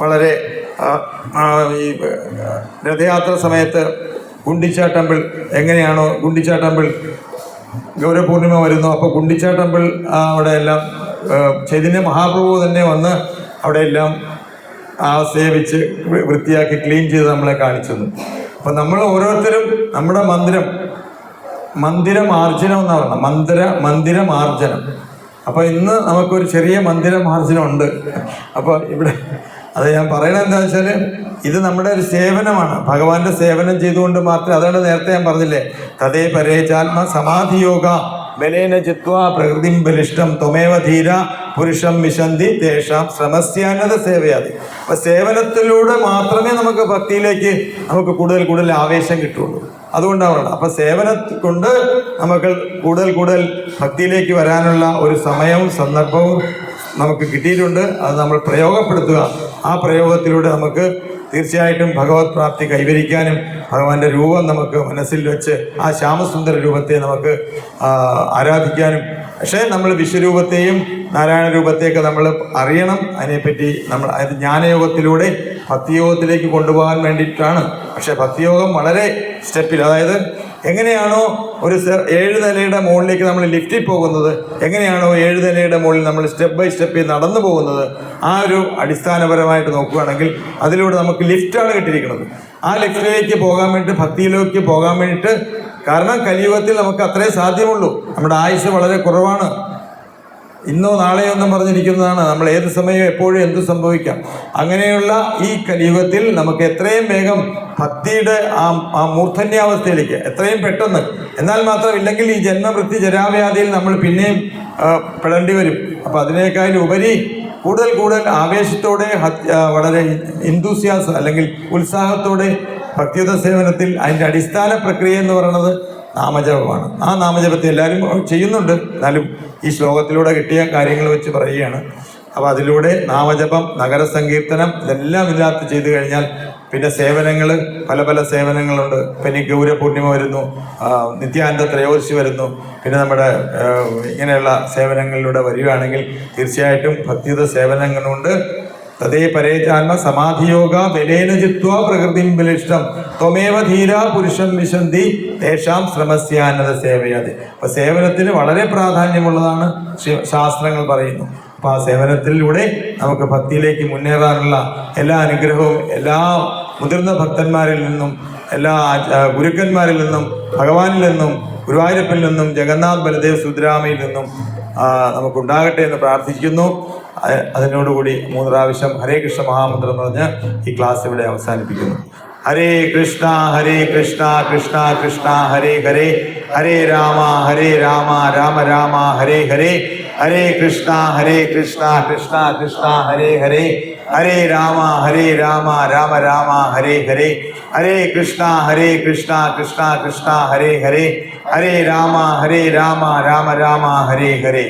വളരെ ഈ രഥയാത്ര സമയത്ത് ഗുണ്ടിച്ച ടെമ്പിൾ എങ്ങനെയാണോ, ഗുണ്ടിച്ച ടെമ്പിൾ ഗൗരപൂർണിമ വരുന്നു, അപ്പോൾ ഗുണ്ടിച്ച ടെമ്പിൾ അവിടെ എല്ലാം ചൈതന്യ മഹാപ്രഭു തന്നെ വന്ന് അവിടെ എല്ലാം സേവിച്ച് വൃത്തിയാക്കി ക്ലീൻ ചെയ്ത് നമ്മളെ കാണിച്ചത്. അപ്പം നമ്മൾ ഓരോരുത്തരും നമ്മുടെ മന്ദിരമാർജനം എന്നാണ് പറയുന്നത്, മന്ദിരമാർജനം. അപ്പോൾ ഇന്ന് നമുക്കൊരു ചെറിയ മന്ദിരമാർജനം ഉണ്ട്. അപ്പോൾ ഇവിടെ അത് ഞാൻ പറയണത് എന്താ വെച്ചാൽ, ഇത് നമ്മുടെ ഒരു സേവനമാണ്, ഭഗവാന്റെ സേവനം ചെയ്തുകൊണ്ട് മാത്രമേ. അതാണ് നേരത്തെ ഞാൻ പറഞ്ഞില്ലേ, തതേ പരേചാത്മ സമാധിയോഗ ബലേന ചിത്വാ പ്രകൃതിം ബലിഷ്ടം ത്വമേവ ധീര പുരുഷം വിശന്തി തേഷാം ശ്രമസ്യാനത സേവയാതി. അപ്പം സേവനത്തിലൂടെ മാത്രമേ നമുക്ക് ഭക്തിയിലേക്ക് നമുക്ക് കൂടുതൽ ആവേശം കിട്ടുള്ളൂ. അതുകൊണ്ടാണ് പറയുന്നത്. അപ്പം സേവനം കൊണ്ട് നമുക്ക് കൂടുതൽ ഭക്തിയിലേക്ക് വരാനുള്ള ഒരു സമയവും സന്ദർഭവും നമുക്ക് കിട്ടിയിട്ടുണ്ട്. അത് നമ്മൾ പ്രയോഗപ്പെടുത്തുക. ആ പ്രയോഗത്തിലൂടെ നമുക്ക് തീർച്ചയായിട്ടും ഭഗവത് പ്രാപ്തി കൈവരിക്കാനും ഭഗവാന്റെ രൂപം നമുക്ക് മനസ്സിൽ വെച്ച് ആ ശ്യാമസുന്ദര രൂപത്തെ നമുക്ക് ആരാധിക്കാനും. പക്ഷേ നമ്മൾ വിശ്വരൂപത്തെയും നാരായണ രൂപത്തെയൊക്കെ നമ്മൾ അറിയണം. അതിനെപ്പറ്റി നമ്മൾ അത് ജ്ഞാനയോഗത്തിലൂടെ ഭക്തിയോഗത്തിലേക്ക് കൊണ്ടുപോകാൻ വേണ്ടിയിട്ടാണ്. പക്ഷേ ഭക്തിയോഗം വളരെ സ്റ്റെപ്പിൽ, അതായത് എങ്ങനെയാണോ ഒരു 7 നിലയുടെ മുകളിലേക്ക് നമ്മൾ ലിഫ്റ്റിൽ പോകുന്നത്, എങ്ങനെയാണോ 7 നിലയുടെ മുകളിൽ നമ്മൾ സ്റ്റെപ്പ് ബൈ സ്റ്റെപ്പ് നടന്നു പോകുന്നത്, ആ ഒരു അടിസ്ഥാനപരമായിട്ട് നോക്കുകയാണെങ്കിൽ അതിലൂടെ നമുക്ക് ലിഫ്റ്റാണ് കിട്ടിയിരിക്കുന്നത്. ആ ലിഫ്റ്റിലേക്ക് പോകാൻ വേണ്ടിയിട്ട്, ഭക്തിയിലേക്ക് പോകാൻ വേണ്ടിയിട്ട്, കാരണം കലിയുഗത്തിൽ നമുക്ക് അത്രേ സാധ്യമുള്ളൂ. നമ്മുടെ ആയുസ് വളരെ കുറവാണ്. ഇന്നോ നാളെയോ എന്നും പറഞ്ഞിരിക്കുന്നതാണ്. നമ്മൾ ഏത് സമയവും എപ്പോഴും എന്ത് സംഭവിക്കാം. അങ്ങനെയുള്ള ഈ കലിയുഗത്തിൽ നമുക്ക് എത്രയും വേഗം ഭക്തിയുടെ ആ മൂർധന്യാവസ്ഥയിലേക്ക് എത്രയും പെട്ടെന്ന്, എന്നാൽ മാത്രമില്ലെങ്കിൽ ഈ ജന്മമൃത്യു ജരാവ്യാധിയിൽ നമ്മൾ പിന്നെയും പെടേണ്ടി വരും. അപ്പം അതിനേക്കാളും ഉപരി കൂടുതൽ ആവേശത്തോടെ വളരെ ഇന്തൂസിയാസം അല്ലെങ്കിൽ ഉത്സാഹത്തോടെ ഭക്തിയുത സേവനത്തിൽ അതിൻ്റെ അടിസ്ഥാന പ്രക്രിയ എന്ന് പറയുന്നത് നാമജപമാണ്. ആ നാമജപത്തെ എല്ലാവരും ചെയ്യുന്നുണ്ട്. എന്നാലും ഈ ശ്ലോകത്തിലൂടെ കിട്ടിയ കാര്യങ്ങൾ വെച്ച് പറയുകയാണ്. അപ്പോൾ അതിലൂടെ നാമജപം, നഗരസങ്കീർത്തനം ഇതെല്ലാം ഇതിനകത്ത് ചെയ്തു കഴിഞ്ഞാൽ പിന്നെ സേവനങ്ങൾ പല സേവനങ്ങളുണ്ട്. പിന്നെ ഗൗരപൂർണിമ വരുന്നു, നിത്യാനന്ദ ത്രയോദശി വരുന്നു. പിന്നെ നമ്മുടെ ഇങ്ങനെയുള്ള സേവനങ്ങളിലൂടെ വരികയാണെങ്കിൽ തീർച്ചയായിട്ടും ഭക്തിയുത സേവനങ്ങളുണ്ട്. തതേ പരേചാത്മ സമാധിയോഗ ബലേന ചിത്വാ പ്രകൃതിം ബലിഷ്ടം ത്വമേവ ധീര പുരുഷം വിശന്തി തേഷാം ശ്രമസ്യാനത സേവയാതി. അപ്പോൾ സേവനത്തിന് വളരെ പ്രാധാന്യമുള്ളതാണ് ശാസ്ത്രങ്ങൾ പറയുന്നു. അപ്പോൾ ആ സേവനത്തിലൂടെ നമുക്ക് ഭക്തിയിലേക്ക് മുന്നേറാനുള്ള എല്ലാ അനുഗ്രഹവും എല്ലാ മുതിർന്ന ഭക്തന്മാരിൽ നിന്നും, എല്ലാ ഗുരുക്കന്മാരിൽ നിന്നും, ഭഗവാനിൽ നിന്നും, ഗുരുവായൂരപ്പനിൽ നിന്നും, ജഗന്നാഥ് ബലദേവ് സുദ്രാമയിൽ നിന്നും നമുക്കുണ്ടാകട്ടെ എന്ന് പ്രാർത്ഥിക്കുന്നു. അതിനോടുകൂടി 3 പ്രാവശ്യം ഹരേ കൃഷ്ണ മഹാമന്ത്രം പറഞ്ഞ് ഈ ക്ലാസ് ഇവിടെ അവസാനിപ്പിക്കുന്നു. ഹരേ കൃഷ്ണ കൃഷ്ണ കൃഷ്ണ ഹരേ ഹരേ, ഹരേ രാമ രാമ രാമ ഹരേ ഹരേ, ഹരേ കൃഷ്ണ കൃഷ്ണ കൃഷ്ണ ഹരേ ഹരേ, ഹരേ രാമ രാമ രാമ ഹരേ ഹരേ, ഹരേ കൃഷ്ണ കൃഷ്ണ കൃഷ്ണ ഹരേ ഹരേ, ഹരേ രാമ രാമ രാമ ഹരേ ഹരേ.